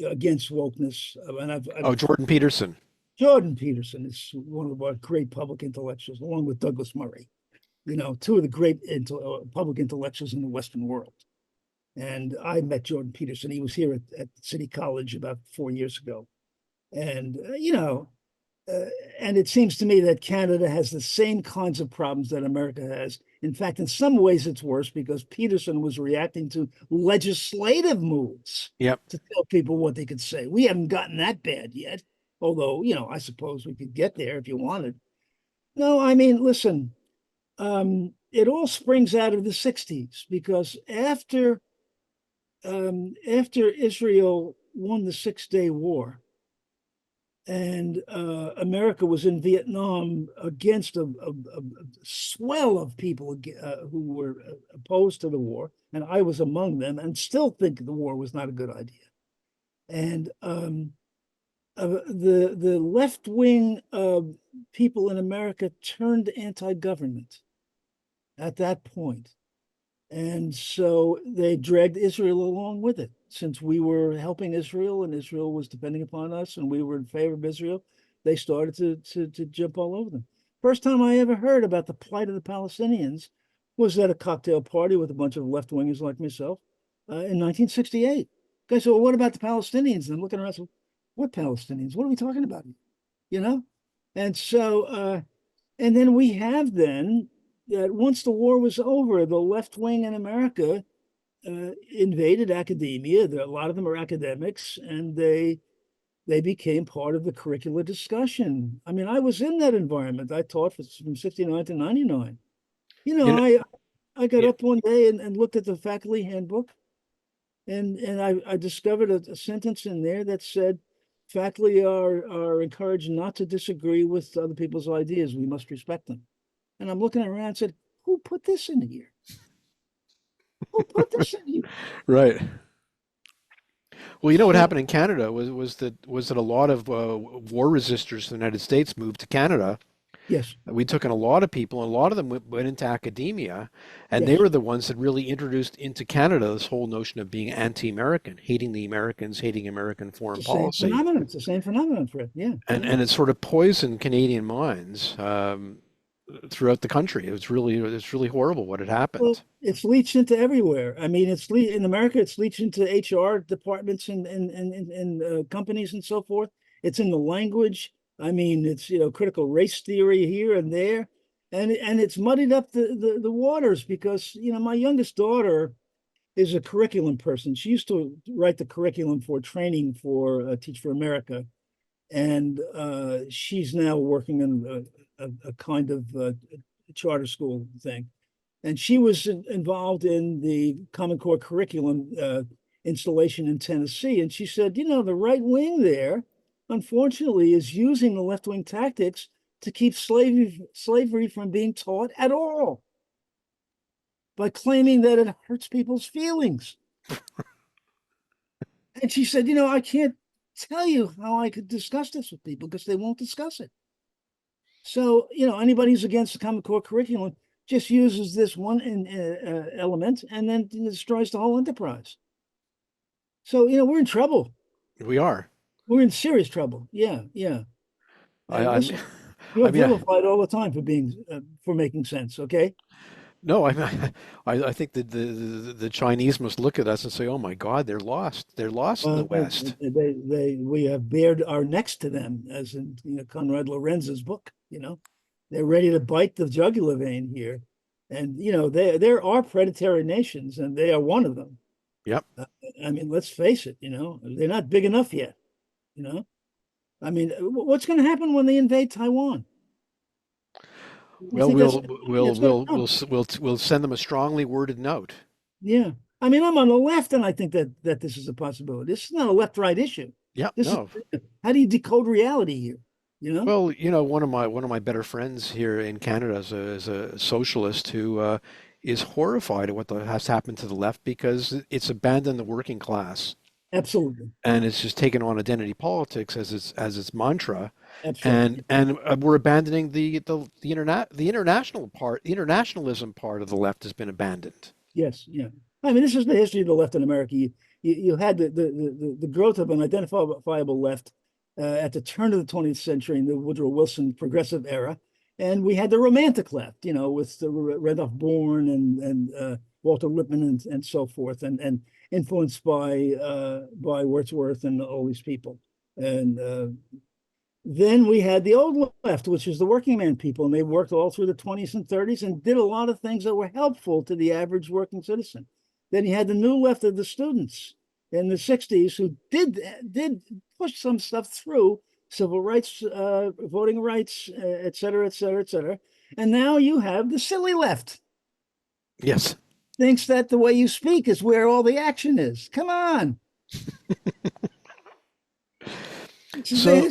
against wokeness. And Jordan Peterson. Jordan Peterson is one of our great public intellectuals, along with Douglas Murray. You know, two of the great public intellectuals in the Western world. And I met Jordan Peterson. He was here at City College about 4 years ago. And, and it seems to me that Canada has the same kinds of problems that America has. In fact, in some ways it's worse because Peterson was reacting to legislative moves to tell people what they could say. We haven't gotten that bad yet, although, I suppose we could get there if you wanted. No, I mean, listen, it all springs out of the 60s because after Israel won the Six-Day War and America was in Vietnam against a swell of people who were opposed to the war, and I was among them, and still think the war was not a good idea. And the left-wing people in America turned anti-government at that point. And so they dragged Israel along with it. Since we were helping Israel and Israel was depending upon us and we were in favor of Israel, they started to jump all over them. First time I ever heard about the plight of the Palestinians was at a cocktail party with a bunch of left-wingers like myself in 1968. Okay, so what about the Palestinians? And I'm looking around, so what Palestinians? What are we talking about? You know? And so, and then we have then that once the war was over, the left wing in America invaded academia. A lot of them are academics, and they became part of the curricular discussion. I mean, I was in that environment. I taught from 69 to 99. You know, You know, I got yeah, up one day and looked at the faculty handbook, and I discovered a sentence in there that said, faculty are encouraged not to disagree with other people's ideas. We must respect them. And I'm looking around and said, who put this in here? Who put this in here? right. Well, you know what So, happened in Canada was that a lot of war resistors in the United States moved to Canada. yes, We took in a lot of people, and a lot of them went into academia, and they yes. were the ones that really introduced into Canada this whole notion of being anti-American, hating the Americans, hating American foreign It's the same policy, phenomenon. It's the same phenomenon, Fred. Yeah, and yeah. and it sort of poisoned Canadian minds throughout the country. It's really horrible what had Well, happened. it's leached into everywhere. I mean, in America, it's leached into HR departments and companies and so forth. It's in the language. I mean, it's critical race theory here and there, and it's muddied up the waters because my youngest daughter is a curriculum person. She used to write the curriculum for training for Teach for America, and she's now working in a kind of charter school thing. And she was involved in the Common Core curriculum installation in Tennessee. And she said, the right wing there, unfortunately, is using the left wing tactics to keep slavery from being taught at all by claiming that it hurts people's feelings. And she said, I can't tell you how I could discuss this with people because they won't discuss it. So, anybody who's against the Common Core curriculum just uses this one element and then destroys the whole enterprise. So, we're in trouble. We are. We're in serious trouble. Yeah, yeah. I, And I mean, listen, you're I mean, vilified all the time for making sense. Okay. no, I think that the Chinese must look at us and say, "Oh my God, they're lost. They're lost in the West." We have bared our necks to them, as in Conrad Lorenz's book. They're ready to bite the jugular vein here, and there are predatory nations, and they are one of them. Yep. I mean, let's face it. They're not big enough yet. I mean, what's going to happen when they invade Taiwan? You Well, think that's we'll it's going to we'll come? we'll we'll send them a strongly worded note. Yeah. I mean, I'm on the left, and I think that this is a possibility. This is not a left-right issue. Yep. This is No. how do you decode reality here? You know? Well, one of my better friends here in Canada is a socialist who is horrified at what has happened to the left because it's abandoned the working class Absolutely. and it's just taken on identity politics as its mantra, and Absolutely. we're abandoning the internationalism part of the left has been abandoned. Yes. Yeah. I mean, this is the history of the left in America. You had the growth of an identifiable left at the turn of the 20th century in the Woodrow Wilson progressive era. And we had the romantic left, with the Randolph Bourne and Walter Lippmann and so forth, and influenced by Wordsworth and all these people. And then we had the old left, which is the working man people, and they worked all through the 20s and 30s and did a lot of things that were helpful to the average working citizen. Then you had the new left of the students in the 60s who did push some stuff through, civil rights, voting rights, et cetera, et cetera, et cetera. And now you have the silly left, Yes. thinks that the way you speak is where all the action is. Come on. So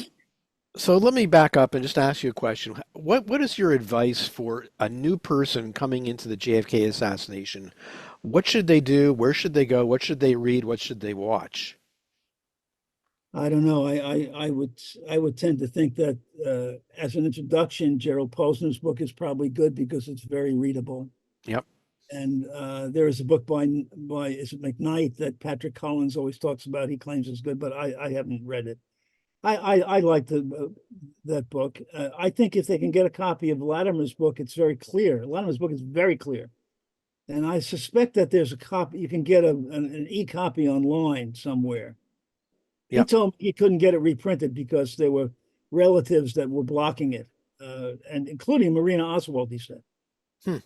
so let me back up and just ask you a question. What is your advice for a new person coming into the JFK assassination? What should they do? Where should they go? What should they read? What should they watch? I don't know. I would tend to think that as an introduction, Gerald Posner's book is probably good because it's very readable. Yep. And there is a book by is it McKnight that Patrick Collins always talks about. He claims is good, but I haven't read it. I like that book. I think if they can get a copy of Latimer's book, it's very clear. Latimer's book is very clear. And I suspect that there's a copy, you can get an e-copy online somewhere. He Yep. told me he couldn't get it reprinted because there were relatives that were blocking it, and including Marina Oswald, he said. Hmm.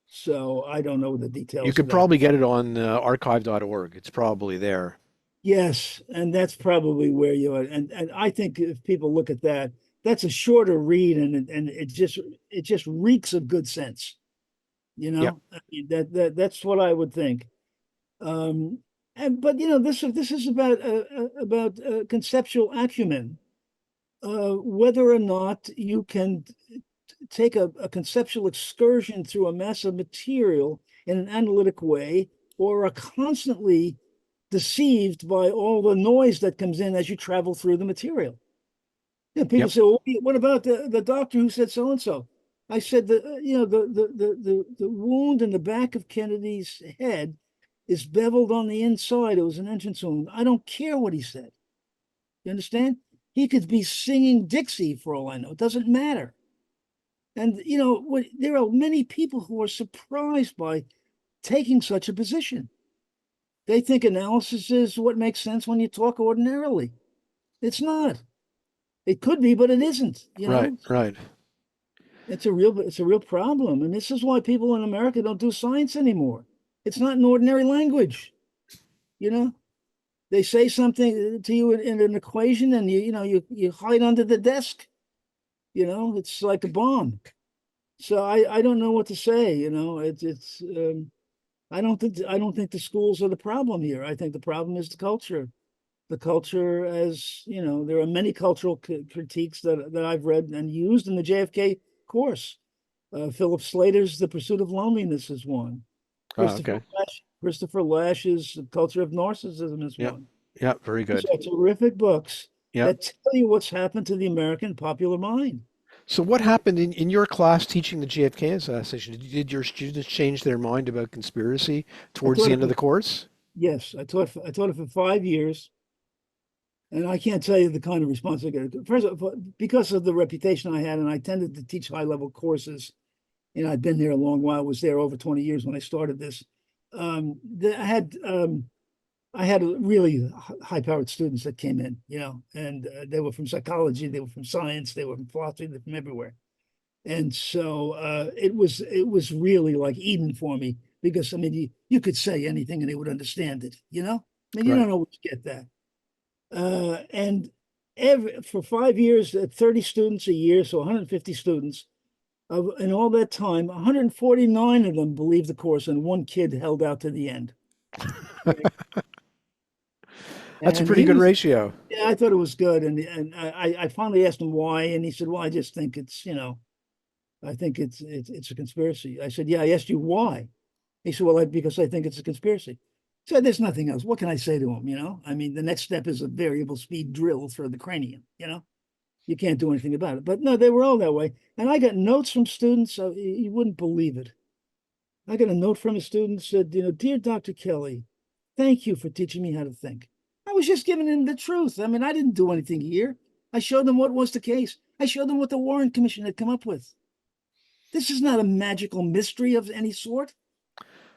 So I don't know the details. You of could that. probably get it on archive.org. It's probably there. Yes, and that's probably where you are. And I think if people look at that, that's a shorter read, and it just reeks of good sense. You Yep. know, I mean, that's what I would think. But you know, this is about conceptual acumen, whether or not you can take a conceptual excursion through a mass of material in an analytic way, or are constantly deceived by all the noise that comes in as you travel through the material. You know, people Yep. say, well, what about the doctor who said so and so? I said that the wound in the back of Kennedy's head is beveled on the inside. It was an entrance wound. I don't care what he said. You understand? He could be singing Dixie for all I know. It doesn't matter. And you know, there are many people who are surprised by taking such a position. They think analysis is what makes sense when you talk ordinarily. It's not. It could be, but it isn't. You Right, know, right. it's a real problem, and this is why people in America don't do science anymore. It's not an ordinary language. You know, they say something to you in an equation, and you hide under the desk. You know, it's like a bomb. So I don't know what to say. You know, it's I don't think the schools are the problem here. I think the problem is the culture. The culture, as you know, there are many cultural critiques that I've read and used in the JFK course. Philip Slater's The Pursuit of Loneliness is one. Oh, okay. Christopher Lash's The Culture of Narcissism is Yep. one. Yep. Very These good. are terrific books Yep. that tell you what's happened to the American popular mind. So what happened in your class teaching the JFK assassination? Did your students change their mind about conspiracy towards the end of the course? Yes, I taught it for 5 years. And I can't tell you the kind of response I get. First of all, because of the reputation I had, and I tended to teach high-level courses, and I'd been there a long while, was there over 20 years when I started this. I had really high-powered students that came in, you know, and they were from psychology, they were from science, they were from philosophy, they were from everywhere. And so it was really like Eden for me, because I mean, you could say anything and they would understand it, you know? I mean, you Right. don't always get that. And for 5 years, 30 students a year, so 150 students. In all that time, 149 of them believed the course, and one kid held out to the end. That's a And pretty he good was, ratio. yeah, I thought it was good. And I finally asked him why, and he said, well, I just think it's, you know, I think it's a conspiracy. I said, yeah, I asked you why. He said, well, because I think it's a conspiracy. So there's nothing else. What can I say to him? You know, I mean, the next step is a variable speed drill for the cranium. You know, you can't do anything about it. But no, they were all that way. And I got notes from students. So you wouldn't believe it. I got a note from a student said, you know, dear Dr. Kelly, thank you for teaching me how to think. I was just giving them the truth. I mean, I didn't do anything here. I showed them what was the case. I showed them what the Warren Commission had come up with. This is not a magical mystery of any sort.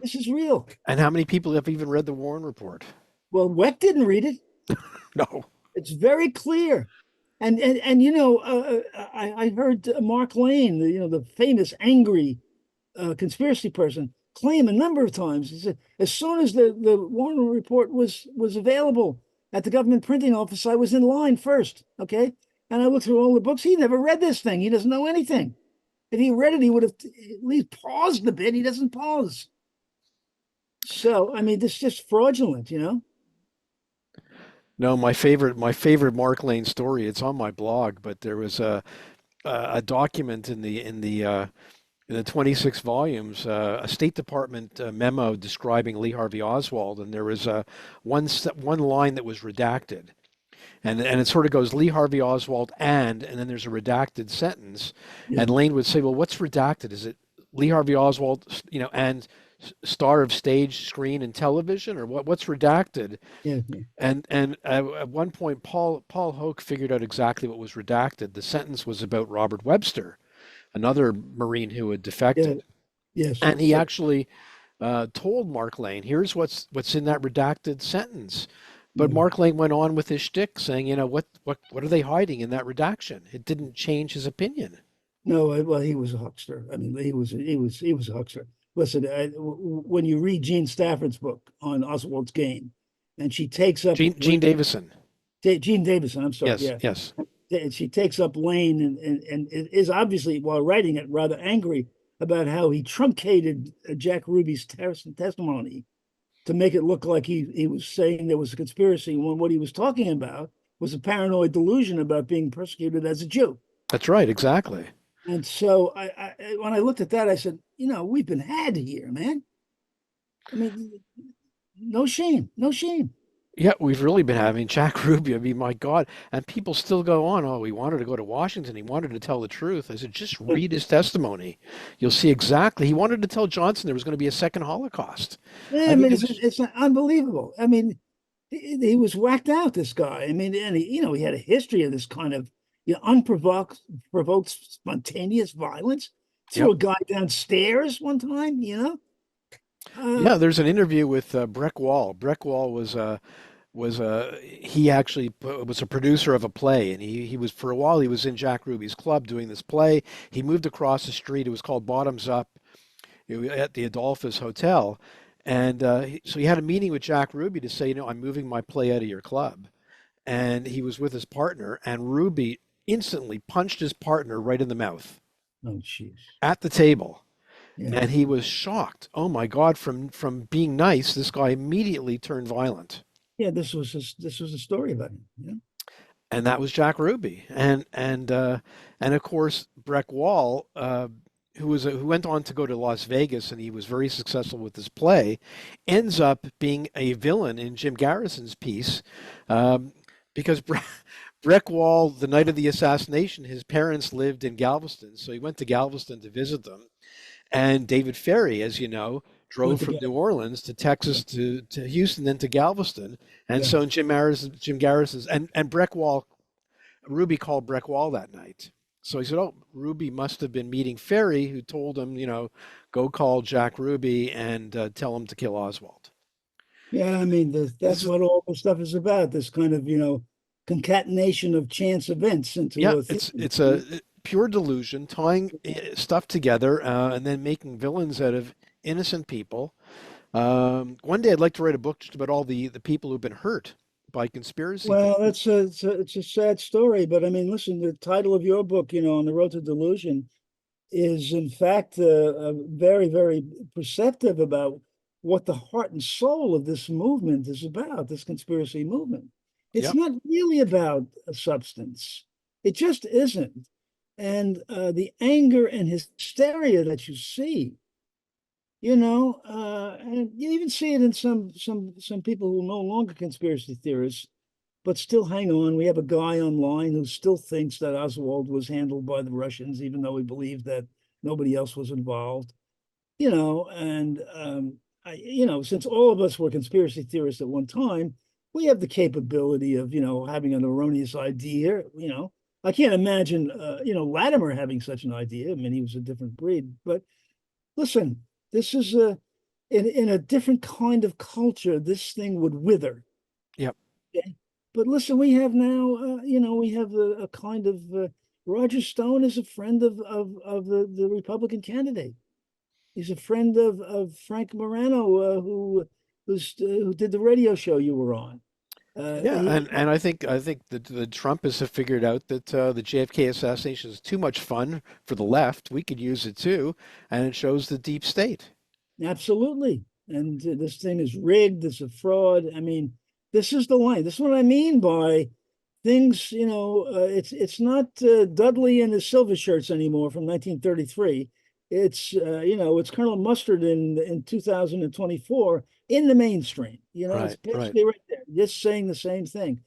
This is real. And how many people have even read the Warren Report? Well, Wecht didn't read it. No. It's very clear. And you know, I heard Mark Lane, the famous angry conspiracy person, claim a number of times. He said, as soon as the Warren Report was available at the government printing office, I was in line first. Okay, and I looked through all the books. He never read this thing. He doesn't know anything. If he read it, he would have at least paused a bit. He doesn't pause. So I mean, this is just fraudulent, you know. No, my favorite Mark Lane story. It's on my blog, but there was a document in the 26 volumes, a State Department memo describing Lee Harvey Oswald, and there was one line that was redacted, and it sort of goes Lee Harvey Oswald and then there's a redacted sentence, Yeah. and Lane would say, well, what's redacted? Is it Lee Harvey Oswald, and star of stage, screen, and television, or what's redacted? Yeah. And at one point, Paul Hoke figured out exactly what was redacted. The sentence was about Robert Webster, another Marine who had Yeah. defected, Yes. and he actually told Mark Lane, "Here's what's in that redacted sentence." But Yeah. Mark Lane went on with his shtick, saying, what are they hiding in that redaction? It didn't change his opinion. No, well, he was a huckster. I mean, he was a huckster. Listen, when you read Jean Stafford's book on Oswald's game, and she takes up Gene Davison. Jean Davison, I'm sorry, Yes, yeah, yes. she takes up Lane and is obviously, while writing it, rather angry about how he truncated Jack Ruby's testimony to make it look like he was saying there was a conspiracy when what he was talking about was a paranoid delusion about being persecuted as a Jew. That's right, exactly. And so when I looked at that, I said, we've been had here, man. I mean, no shame, no shame. Yeah, we've really been having Jack Ruby. I mean, my God. And people still go on, oh, he wanted to go to Washington. He wanted to tell the truth. I said, just read his testimony. You'll see exactly. He wanted to tell Johnson there was going to be a second Holocaust. Yeah, I mean, it's unbelievable. I mean, he was whacked out, this guy. I mean, and he had a history of this kind of provoked spontaneous violence. Threw a guy downstairs one time, Yeah, there's an interview with Breck Wall. Breck Wall he actually was a producer of a play, and he was, for a while he was in Jack Ruby's club doing this play. He moved across the street. It was called Bottoms Up at the Adolphus Hotel, and so he had a meeting with Jack Ruby to say, I'm moving my play out of your club, and he was with his partner, and Ruby instantly punched his partner right in the mouth. Oh, jeez. At the table. Yeah. And he was shocked. Oh my God! From being nice, this guy immediately turned violent. Yeah, this was a story about him. Yeah. And that was Jack Ruby, and of course Breck Wall, who went on to go to Las Vegas, and he was very successful with this play, ends up being a villain in Jim Garrison's piece, because Breck Wall, the night of the assassination, his parents lived in Galveston, so he went to Galveston to visit them. And David Ferry, as you know, drove from New Orleans to Texas to Houston, then to Galveston. And so Jim Garrison's and Breck Wall, Ruby called Breck Wall that night. So he said, oh, Ruby must have been meeting Ferry, who told him, go call Jack Ruby and tell him to kill Oswald. Yeah, I mean, that's what all this stuff is about, this kind of, concatenation of chance events into it's a pure delusion, tying stuff together and then making villains out of innocent people. One day I'd like to write a book just about all the people who've been hurt by conspiracy. Well, it's a sad story, but I mean, listen, the title of your book, On the Road to Delusion, is in fact very, very perceptive about what the heart and soul of this movement is about, this conspiracy movement. It's not really about a substance. It just isn't. And the anger and hysteria that you see, and you even see it in some people who are no longer conspiracy theorists, but still hang on. We have a guy online who still thinks that Oswald was handled by the Russians, even though he believed that nobody else was involved. And since all of us were conspiracy theorists at one time, we have the capability of, having an erroneous idea. I can't imagine, Latimer having such an idea. I mean, he was a different breed. But listen, this is in a different kind of culture, this thing would wither. Yep. Okay? But listen, we have now, we have a kind of Roger Stone is a friend of the Republican candidate. He's a friend of Frank Morano, who did the radio show you were on. And I think that the Trumpists have figured out that the JFK assassination is too much fun for the left. We could use it too, and it shows the deep state. Absolutely, and this thing is rigged. It's a fraud. I mean, this is the line. This is what I mean by things. It's not Dudley and his silver shirts anymore from 1933. It's it's Colonel Mustard in 2024 in the mainstream. It's basically right there, just saying the same thing.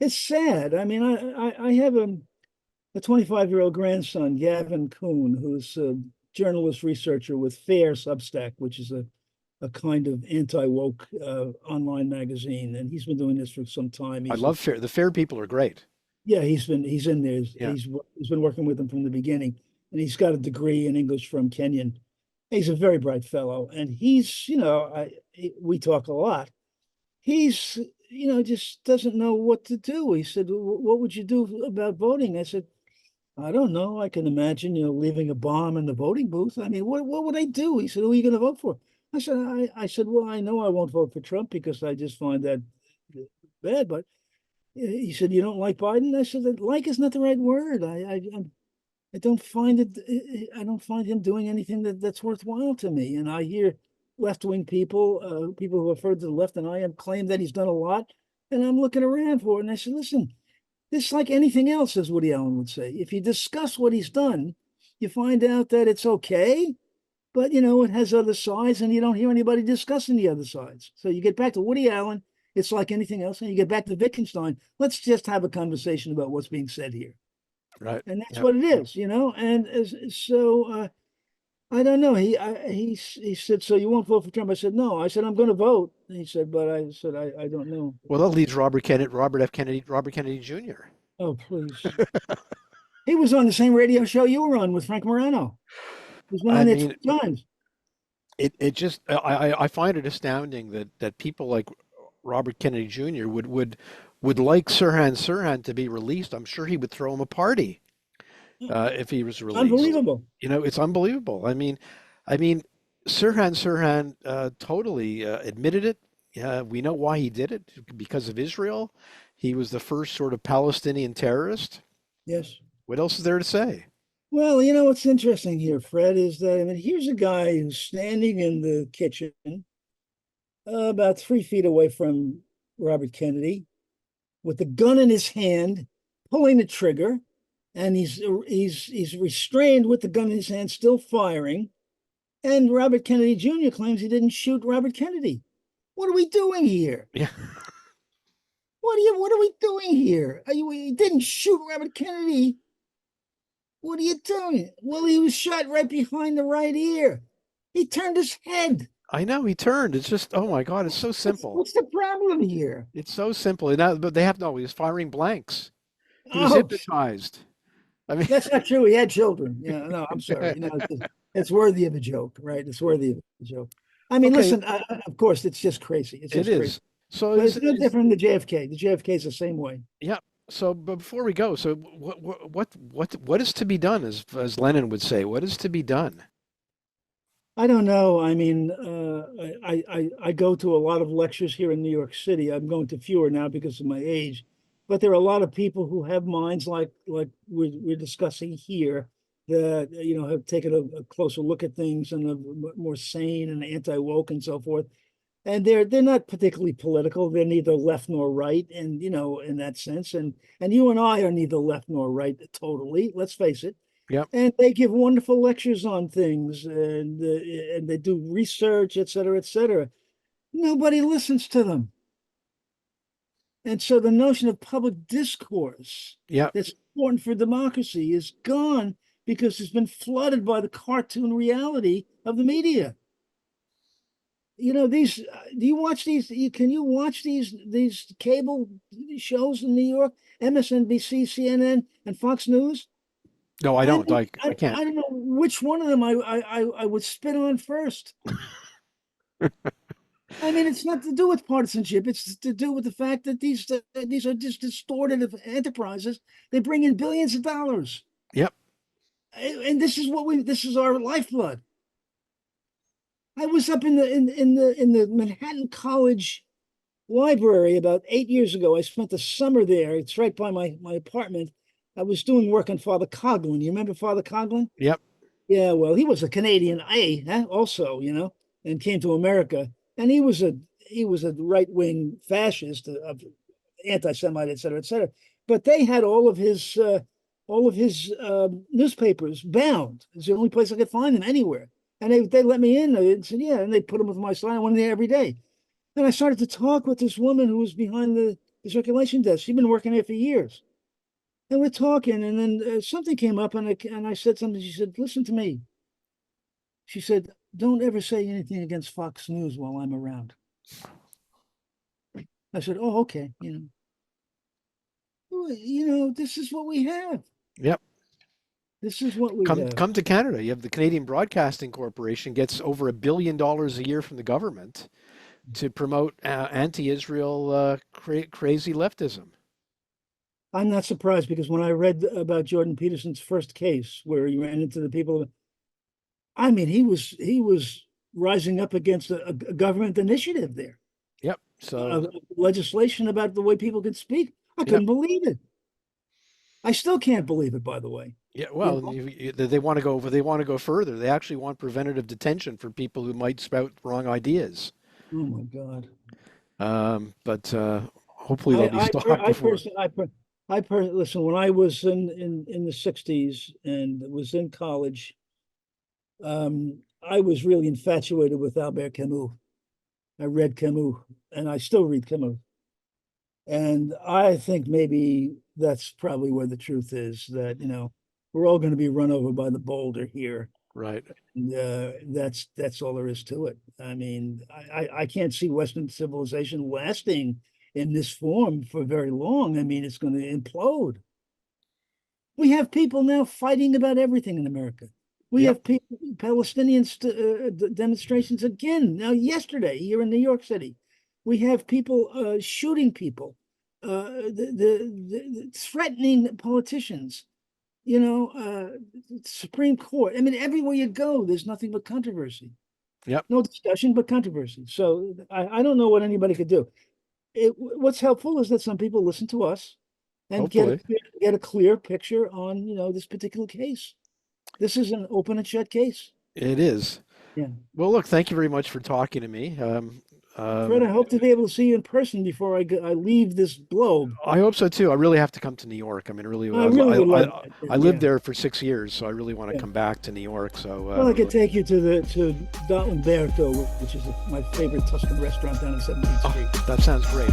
It's sad. I mean, I have a 25-year-old grandson, Gavin Kuhn, who's a journalist researcher with FAIR Substack, which is a a kind of anti-woke online magazine, and he's been doing this for some time. I love Fair. The Fair people are great. Yeah, he's in there. Yeah. He's been working with them from the beginning, and he's got a degree in English from Kenyon. He's a very bright fellow, and he's, we talk a lot. He's, just doesn't know what to do. He said, "What would you do about voting?" I said, "I don't know. I can imagine, leaving a bomb in the voting booth. I mean, what would I do?" He said, "Who are you going to vote for?" I said, "Well, I know I won't vote for Trump because I just find that bad, but." He said, "You don't like Biden?" I said, "Like is not the right word. I don't find it. I don't find him doing anything that's worthwhile to me." And I hear left-wing people, people who are further to the left than I am, claim that he's done a lot, and I'm looking around for it. And I said, "Listen, this is like anything else," as Woody Allen would say. If you discuss what he's done, you find out that it's okay, but it has other sides, and you don't hear anybody discussing the other sides. So you get back to Woody Allen. It's like anything else. And you get back to Wittgenstein. Let's just have a conversation about what's being said here. Right. And that's what it is, And so I don't know. He said, "So you won't vote for Trump?" I said, "No." I said, "I'm going to vote." And he said, "But I said, I don't know." Well, that leads Robert F. Kennedy Jr. Oh, please. He was on the same radio show you were on with Frank Morano. He's been on there 2 times. It just I find it astounding that people like Robert Kennedy Jr. would like Sirhan to be released. I'm sure he would throw him a party if he was released. Unbelievable. It's unbelievable. I mean, Sirhan totally admitted it. We know why he did it, because of Israel. He was the first sort of Palestinian terrorist. Yes. What else is there to say? Well, what's interesting here, Fred, is that here's a guy who's standing in the kitchen, about 3 feet away from Robert Kennedy, with the gun in his hand, pulling the trigger, and he's restrained with the gun in his hand, still firing. And Robert Kennedy Jr. claims he didn't shoot Robert Kennedy. What are we doing here? Yeah. What are we doing here? You didn't shoot Robert Kennedy. What are you doing? Well, he was shot right behind the right ear. He turned his head. I know he turned. It's just, oh my God, it's so simple. What's the problem here? It's so simple. And now, but he's firing blanks. He was Oh, hypnotized. I mean, that's not true. He had children. Yeah, no, I'm sorry. It's worthy of a joke, right? It's worthy of a joke. I mean, Okay. listen, of course, it's just crazy. It's just it crazy. is. So But it's no different than the JFK. The JFK is the same way. yeah. So, but before we go, so what is to be done, as Lenin would say? What is to be done? I don't know. I mean, I go to a lot of lectures here in New York City. I'm going to fewer now because of my age, but there are a lot of people who have minds like we're discussing here, that have taken a closer look at things and are more sane and anti-woke and so forth. And they're not particularly political. They're neither left nor right, and in that sense. And you and I are neither left nor right totally. Let's face it. Yep. And they give wonderful lectures on things, and they do research, et cetera, et cetera. Nobody listens to them. And so the notion of public discourse Yeah. that's important for democracy is gone because it's been flooded by the cartoon reality of the media. Do you watch these? Can you watch these cable shows in New York, MSNBC, CNN, and Fox News? No, I don't. I can't. I don't know which one of them I would spit on first. I mean, it's not to do with partisanship. It's to do with the fact that these are just distorted enterprises. They bring in billions of dollars. Yep. And this is our lifeblood. I was up in the Manhattan College library about 8 years ago. I spent the summer there. It's right by my apartment. I was doing work on Father Coughlin. You remember Father Coughlin? Yep. Yeah, well, he was a Canadian also, and came to America. And he was a right-wing fascist, anti-Semite, et cetera, et cetera. But they had all of his newspapers bound. It's the only place I could find them anywhere. And they let me in. They said, yeah, and they put them with my sign. I went in there every day. And I started to talk with this woman who was behind the circulation desk. She'd been working there for years. And we're talking, and then something came up, and I said something. She said, "Listen to me." She said, don't ever say anything against Fox News while I'm around. I said, oh, okay, Well, this is what we have. Yep. This is what we have. Come to Canada. You have the Canadian Broadcasting Corporation gets over $1 billion a year from the government to promote anti-Israel crazy leftism. I'm not surprised, because when I read about Jordan Peterson's first case where he ran into the people, I mean, he was rising up against a government initiative there. Yep. So Legislation about the way people could speak. I couldn't believe it. I still can't believe it, by the way. Yeah, well, they want to go. They want to go further. They actually want preventative detention for people who might spout wrong ideas. Oh my God! But hopefully they'll be stopped before. Listen. When I was in the '60s and was in college, I was really infatuated with Albert Camus. I read Camus, and I still read Camus. And I think maybe that's probably where the truth is, that, we're all going to be run over by the boulder here. Right. And, that's all there is to it. I mean, I can't see Western civilization lasting in this form for very long. I mean, it's going to implode. We have people now fighting about everything in America. We have Palestinian demonstrations again now yesterday here in New York City. We have people shooting people, threatening politicians, Supreme Court. I mean, everywhere you go, there's nothing but controversy. Yep. No discussion, but controversy. So I don't know what anybody could do. What's helpful is that some people listen to us and get a clear picture on, this particular case. This is an open and shut case. It is. Yeah. Well, look, thank you very much for talking to me. Fred, I hope to be able to see you in person before I leave this globe. I hope so too. I really have to come to New York. I mean, really, I lived there for 6 years, so I really want to come back to New York. So, well, I could take you to Da Umberto, which is my favorite Tuscan restaurant down on 17th Street. That sounds great.